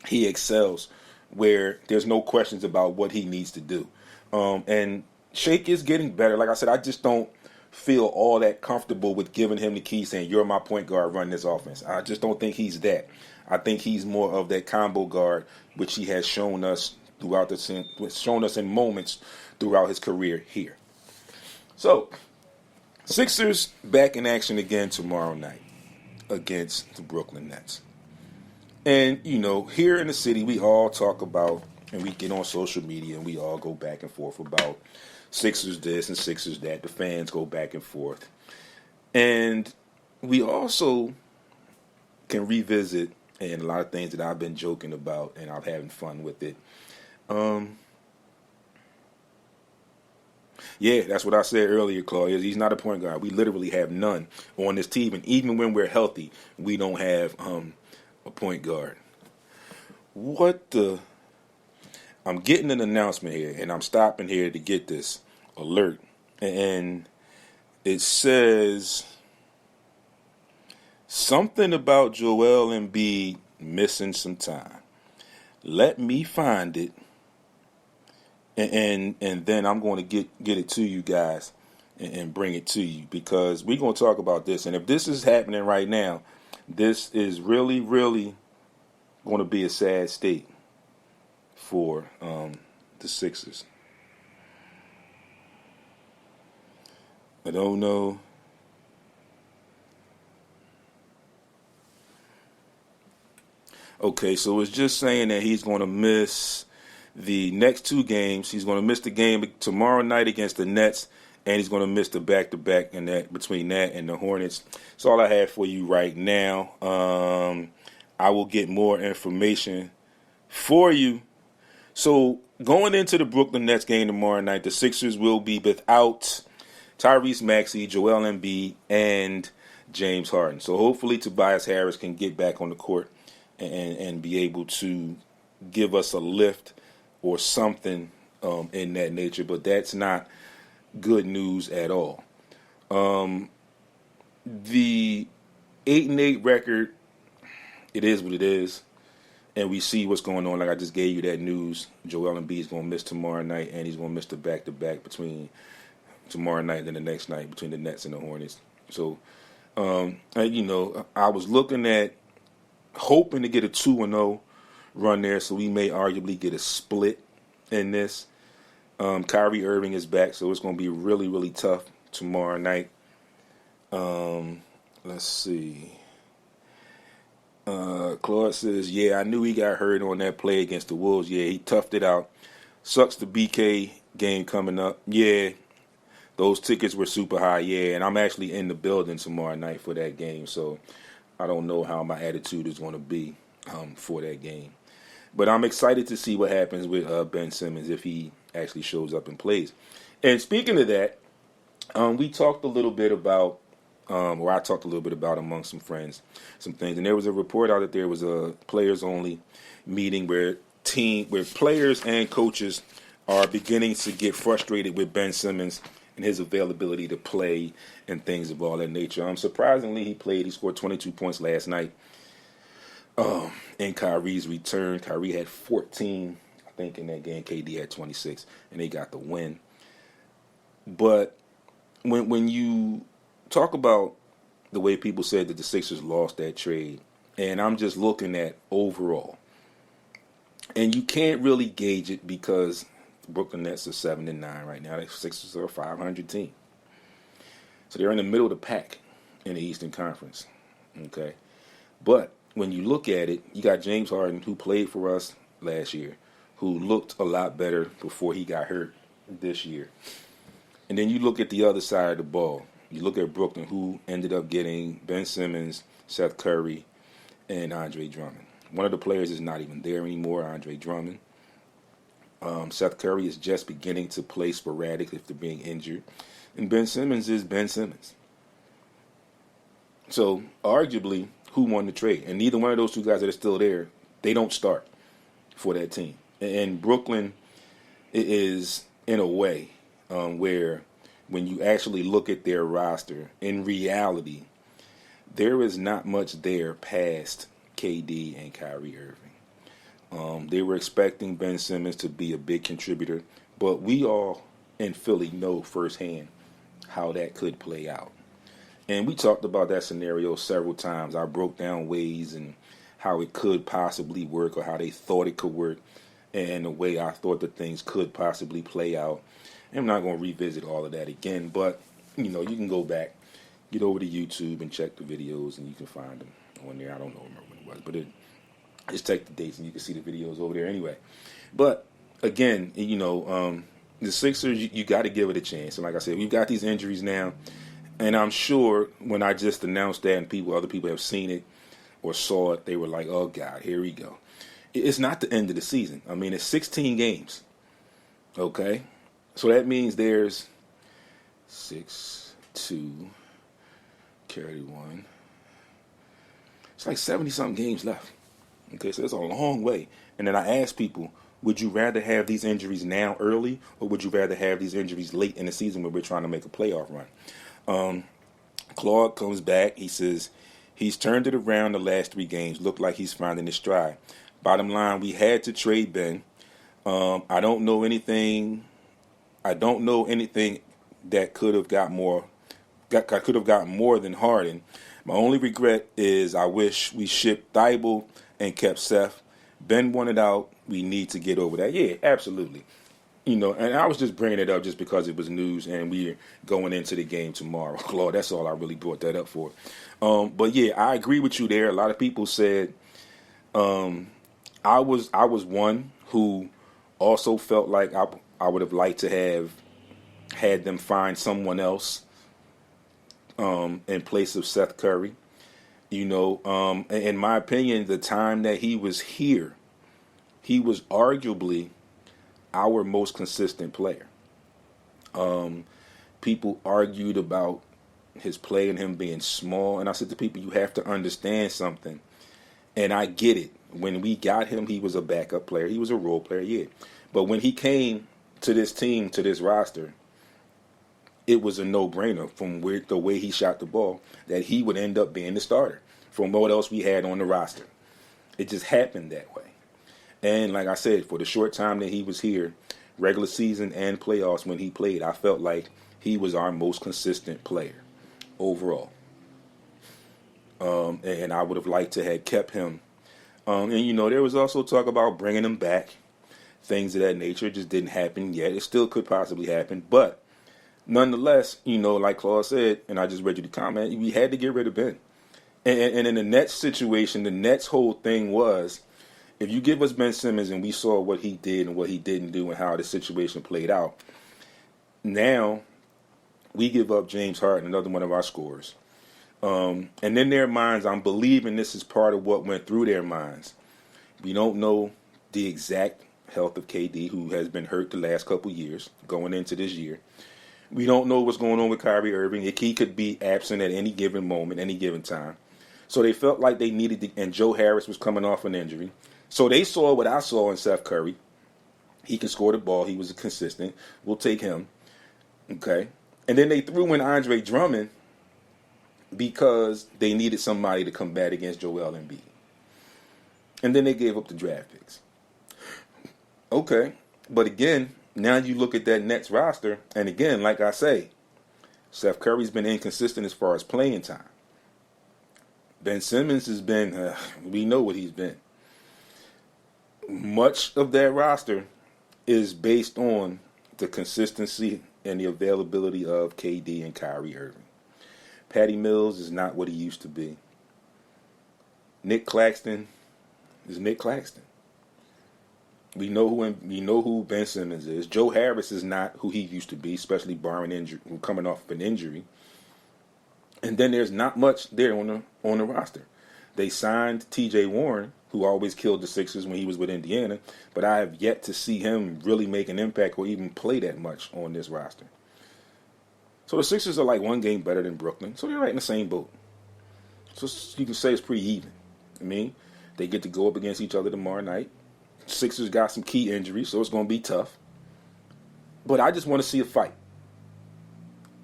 he excels, where there's no questions about what he needs to do. And Shake is getting better. Like I said, I just don't feel all that comfortable with giving him the key, saying, you're my point guard, run this offense. I just don't think he's that. I think he's more of that combo guard, which he has shown us, shown us in moments throughout his career here. So, Sixers back in action again tomorrow night against the Brooklyn Nets. And, here in the city, we all talk about, and we get on social media, and we all go back and forth about Sixers this and Sixers that. The fans go back and forth. And we also can revisit, and a lot of things that I've been joking about, and I'm having fun with it. Yeah, that's what I said earlier, Claudia. He's not a point guard. We literally have none on this team, and even when we're healthy, we don't have a point guard. I'm getting an announcement here, and I'm stopping here to get this alert. And it says something about Joel Embiid missing some time. Let me find it, and then I'm going to get it to you guys and bring it to you, because we're going to talk about this. And if this is happening right now, this is really, really going to be a sad state for the Sixers. I don't know. Okay, so it's just saying that he's going to miss the next two games. He's going to miss the game tomorrow night against the Nets, and he's going to miss the back-to-back in that between that and the Hornets. That's all I have for you right now. I will get more information for you. So going into the Brooklyn Nets game tomorrow night, the Sixers will be without Tyrese Maxey, Joel Embiid, and James Harden. So hopefully Tobias Harris can get back on the court and be able to give us a lift or something in that nature. But that's not good news at all. The 8-8 record, it is what it is. And we see what's going on. Like I just gave you that news. Joel Embiid is going to miss tomorrow night, and he's going to miss the back-to-back between tomorrow night and the next night between the Nets and the Hornets. So, I was looking at hoping to get a 2-0 run there, so we may arguably get a split in this. Kyrie Irving is back, so it's going to be really, really tough tomorrow night. Let's see. Claude says, yeah, I knew he got hurt on that play against the Wolves. Yeah, he toughed it out. Sucks the BK game coming up. Yeah, those tickets were super high. Yeah, and I'm actually in the building tomorrow night for that game, so I don't know how my attitude is going to be for that game. But I'm excited to see what happens with Ben Simmons if he actually shows up and plays. And speaking of that, we talked a little bit about, or I talked a little bit about among some friends, some things. And there was a report out that there was a players-only meeting where players and coaches are beginning to get frustrated with Ben Simmons and his availability to play and things of all that nature. Surprisingly, he played. He scored 22 points last night. In Kyrie's return, Kyrie had 14, I think, in that game. KD had 26, and they got the win. But when you talk about the way people said that the Sixers lost that trade, and I'm just looking at overall, and you can't really gauge it because the Brooklyn Nets are 7-9 right now. The Sixers are a 500 team, so they're in the middle of the pack in the Eastern Conference. Okay, but when you look at it, you got James Harden, who played for us last year, who looked a lot better before he got hurt this year. And then you look at the other side of the ball. You look at Brooklyn, who ended up getting Ben Simmons, Seth Curry, and Andre Drummond. One of the players is not even there anymore, Andre Drummond. Seth Curry is just beginning to play sporadic if they're being injured. And Ben Simmons is Ben Simmons. So, arguably, who won the trade? And neither one of those two guys that are still there, they don't start for that team. And Brooklyn is, in a way, where when you actually look at their roster, in reality, there is not much there past KD and Kyrie Irving. They were expecting Ben Simmons to be a big contributor, but we all in Philly know firsthand how that could play out. And we talked about that scenario several times. I broke down ways and how it could possibly work or how they thought it could work. and the way I thought that things could possibly play out. I'm not going to revisit all of that again, but you can go back, get over to YouTube and check the videos, and you can find them on there. I don't know remember when it was, but just check the dates and you can see the videos over there anyway. But again, the Sixers, you got to give it a chance. And like I said, we've got these injuries now, and I'm sure when I just announced that and other people have seen it or saw it, they were like, "Oh God, here we go." It's not the end of the season. I mean, it's 16 games. Okay, so that means there's 6, 2, carry 1. It's like 70-something games left. Okay, so it's a long way. And then I asked people, would you rather have these injuries now early, or would you rather have these injuries late in the season when we're trying to make a playoff run? Claude comes back. He says he's turned it around the last 3 games. Looked like he's finding his stride. Bottom line, we had to trade Ben. I don't know anything that could have got more than Harden. My only regret is I wish we shipped Thibault and kept Seth. Ben wanted out. We need to get over that. Yeah, absolutely. And I was just bringing it up just because it was news and we're going into the game tomorrow. Claude, that's all I really brought that up for. But yeah, I agree with you there. A lot of people said I was one who also felt like I would have liked to have had them find someone else in place of Seth Curry. In my opinion, the time that he was here, he was arguably our most consistent player. People argued about his play and him being small, and I said to people, you have to understand something. And I get it. When we got him, he was a backup player. He was a role player, yeah. But when he came to this team, to this roster, it was a no-brainer from the way he shot the ball that he would end up being the starter from what else we had on the roster. It just happened that way. And like I said, for the short time that he was here, regular season and playoffs when he played, I felt like he was our most consistent player overall. And I would have liked to have kept him. And there was also talk about bringing him back, things of that nature. It just didn't happen yet. It still could possibly happen. But nonetheless, like Claude said, and I just read you the comment, we had to get rid of Ben. And in the Nets situation, the Nets whole thing was, if you give us Ben Simmons and we saw what he did and what he didn't do and how the situation played out, now we give up James Harden, another one of our scorers. And in their minds, I'm believing this is part of what went through their minds. We don't know the exact health of KD, who has been hurt the last couple years going into this year. We don't know what's going on with Kyrie Irving. He could be absent at any given moment, any given time. So they felt like they needed to, and Joe Harris was coming off an injury. So they saw what I saw in Seth Curry. He can score the ball. He was consistent. We'll take him. Okay. And then they threw in Andre Drummond because they needed somebody to combat against Joel Embiid. And then they gave up the draft picks. Okay. But again, now you look at that Nets roster, and again, like I say, Seth Curry's been inconsistent as far as playing time. Ben Simmons has been, we know what he's been. Much of that roster is based on the consistency and the availability of KD and Kyrie Irving. Patty Mills is not what he used to be. Nick Claxton is Nick Claxton. We know who Ben Simmons is. Joe Harris is not who he used to be, especially barring injury, coming off of an injury. And then there's not much there on the roster. They signed T.J. Warren, who always killed the Sixers when he was with Indiana, but I have yet to see him really make an impact or even play that much on this roster. So the Sixers are like one game better than Brooklyn, so they're right in the same boat. So you can say it's pretty even. I mean, they get to go up against each other tomorrow night. Sixers got some key injuries, so it's going to be tough. But I just want to see a fight.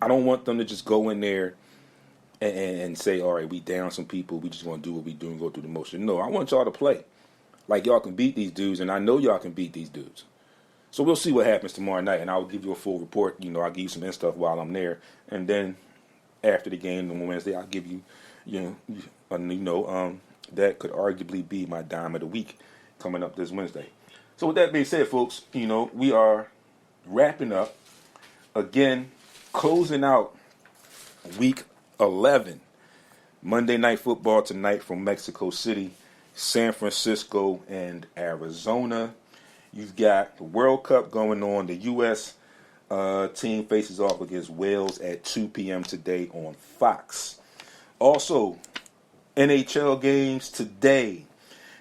I don't want them to just go in there and say, all right, we down some people, we just want to do what we do and go through the motion. No, I want y'all to play like y'all can beat these dudes, and I know y'all can beat these dudes. So we'll see what happens tomorrow night, and I'll give you a full report. I'll give you some stuff while I'm there, and then after the game on Wednesday, I'll give you, that could arguably be my dime of the week coming up this Wednesday. So with that being said, folks, we are wrapping up again, closing out week 11. Monday Night Football tonight from Mexico City, San Francisco, and Arizona. You've got the World Cup going on. The U.S. Team faces off against Wales at 2 p.m. today on Fox. Also, NHL games today.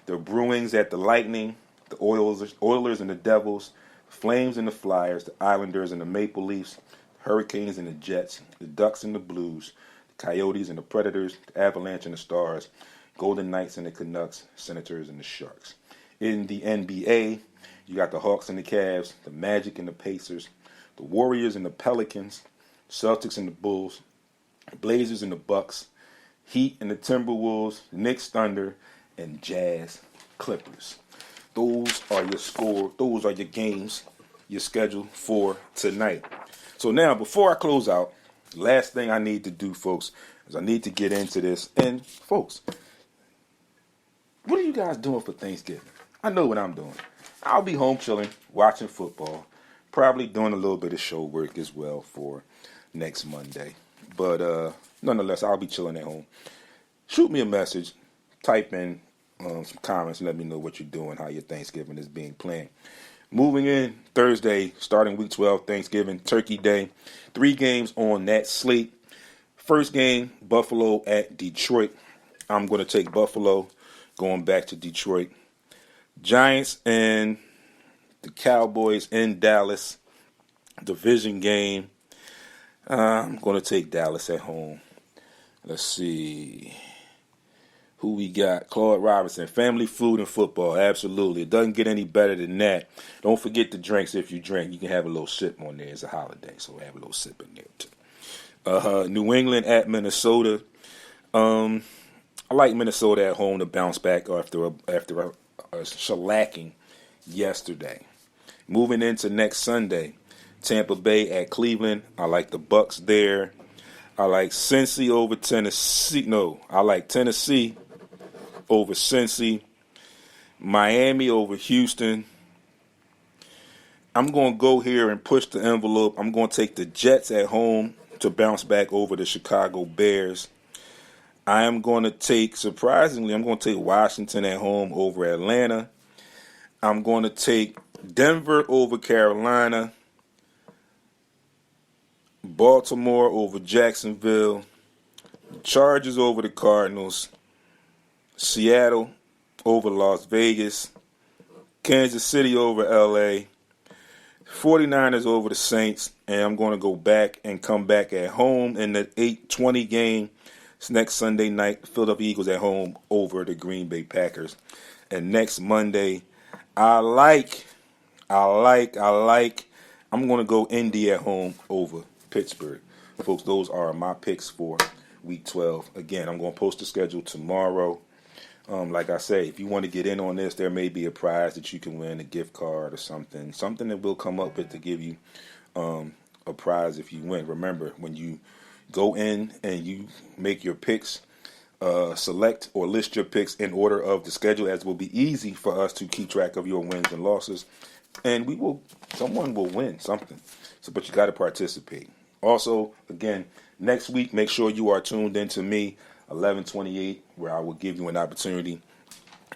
The Bruins at the Lightning, the Oilers and the Devils, the Flames and the Flyers, the Islanders and the Maple Leafs, the Hurricanes and the Jets, the Ducks and the Blues, the Coyotes and the Predators, the Avalanche and the Stars, Golden Knights and the Canucks, Senators and the Sharks. In the NBA, you got the Hawks and the Cavs, the Magic and the Pacers, the Warriors and the Pelicans, Celtics and the Bulls, the Blazers and the Bucks, Heat and the Timberwolves, Knicks, Thunder, and Jazz Clippers. Those are your games, your schedule for tonight. So now, before I close out, last thing I need to do, folks, is I need to get into this. And folks, what are you guys doing for Thanksgiving? I know what I'm doing. I'll be home chilling, watching football, probably doing a little bit of show work as well for next Monday. But nonetheless, I'll be chilling at home. Shoot me a message, type in some comments, and let me know what you're doing, how your Thanksgiving is being planned. Moving in Thursday, starting week 12, Thanksgiving, Turkey Day. 3 games on that slate. First game, Buffalo at Detroit. I'm going to take Buffalo, going back to Detroit. Giants and the Cowboys in Dallas. Division game. I'm going to take Dallas at home. Let's see who we got. Claude Robinson. Family food and football. Absolutely. It doesn't get any better than that. Don't forget the drinks if you drink. You can have a little sip on there. It's a holiday, so have a little sip in there too. New England at Minnesota. I like Minnesota at home to bounce back after a shellacking yesterday. Moving into next Sunday, Tampa Bay at Cleveland. I like the Bucks there. I like Cincy over Tennessee. No, I like Tennessee over Cincy. Miami over Houston. I'm going to go here and push the envelope. I'm going to take the Jets at home to bounce back over the Chicago Bears. I am going to take, surprisingly, I'm going to take Washington at home over Atlanta. I'm going to take Denver over Carolina. Baltimore over Jacksonville. Chargers over the Cardinals. Seattle over Las Vegas. Kansas City over LA. 49ers over the Saints. And I'm going to go back and come back at home in the 8:20 game. It's next Sunday night, Philadelphia Eagles at home over the Green Bay Packers. And next Monday, I'm going to go Indy at home over Pittsburgh. Folks, those are my picks for week 12. Again, I'm going to post the schedule tomorrow. Like I say, if you want to get in on this, there may be a prize that you can win, a gift card or something that we'll come up with to give you a prize if you win. Remember, when you go in and you make your picks, select or list your picks in order of the schedule, as will be easy for us to keep track of your wins and losses. And someone will win something. But you got to participate. Also, again, next week, make sure you are tuned in to me, 11:28, where I will give you an opportunity,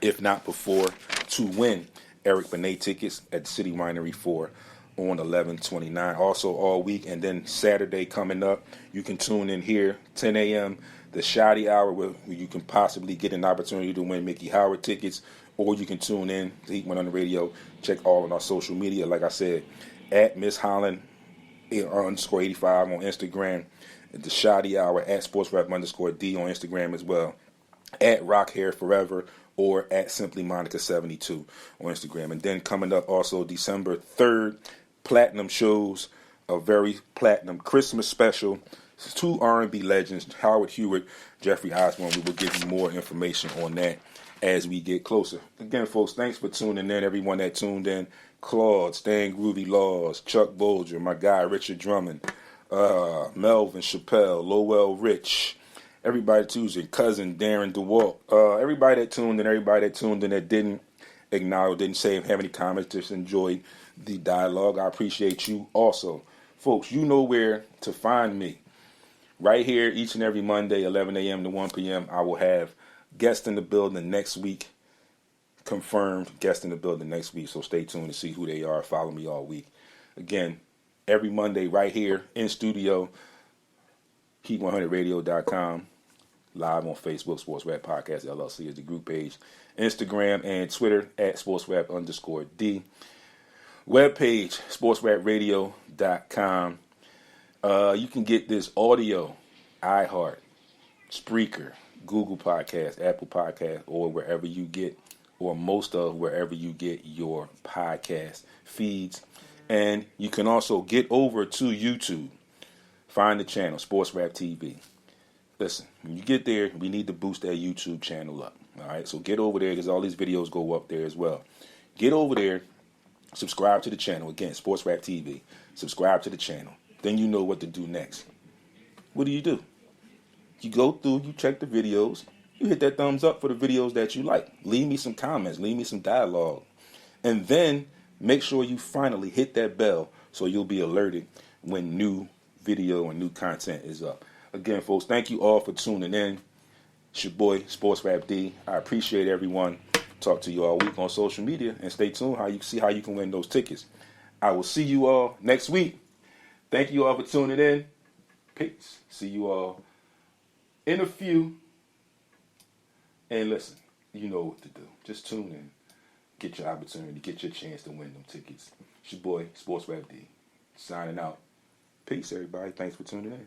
if not before, to win Eric Benet tickets at the City Winery 4 on 11/29. Also all week, and then Saturday coming up, you can tune in here, 10 a.m., the Shoddy Hour, where you can possibly get an opportunity to win Mickey Howard tickets, or you can tune in to Heat One on the Radio. Check all on our social media, like I said, at Miss Holland _85 on Instagram, the Shoddy Hour at SportsRap _D on Instagram as well, at Rock Hair Forever, or at Simply Monica 72 on Instagram. And then coming up also December 3rd, Platinum shows, a very platinum Christmas special. 2 R&B legends, Howard Hewitt, Jeffrey Osborne. We will give you more information on that as we get closer. Again, folks, thanks for tuning in. Everyone that tuned in, Claude, Stan Groovy Laws, Chuck Bolger, my guy Richard Drummond, Melvin Chappelle, Lowell Rich, everybody Tuesday, cousin Darren DeWalt, everybody that tuned in, everybody that tuned in that didn't, acknowledge, didn't say have any comments, just enjoyed the dialogue. I appreciate you also. Folks, you know where to find me. Right here, each and every Monday, 11 a.m. to 1 p.m., I will have guests in the building next week. Confirmed guests in the building next week, so stay tuned to see who they are. Follow me all week. Again, every Monday right here in studio, Heat100radio.com. Live on Facebook, SportsRap Podcast LLC is the group page. Instagram and Twitter at SportsRap_D. Webpage, SportsRapRadio.com. You can get this audio, iHeart, Spreaker, Google Podcast, Apple Podcast, or wherever you get, or most of wherever you get your podcast feeds. And you can also get over to YouTube. Find the channel, SportsRap TV. Listen, when you get there, we need to boost that YouTube channel up. All right, so get over there because all these videos go up there as well. Get over there, subscribe to the channel. Again, SportsRap TV. Subscribe to the channel. Then you know what to do next. What do? You go through, you check the videos, you hit that thumbs up for the videos that you like. Leave me some comments, leave me some dialogue. And then make sure you finally hit that bell so you'll be alerted when new video and new content is up. Again, folks, thank you all for tuning in. It's your boy, SportsRap D. I appreciate everyone. Talk to you all week on social media, and stay tuned how you can win those tickets. I will see you all next week. Thank you all for tuning in. Peace. See you all in a few. And listen, you know what to do. Just tune in. Get your opportunity. Get your chance to win them tickets. It's your boy, SportsRap D. Signing out. Peace, everybody. Thanks for tuning in.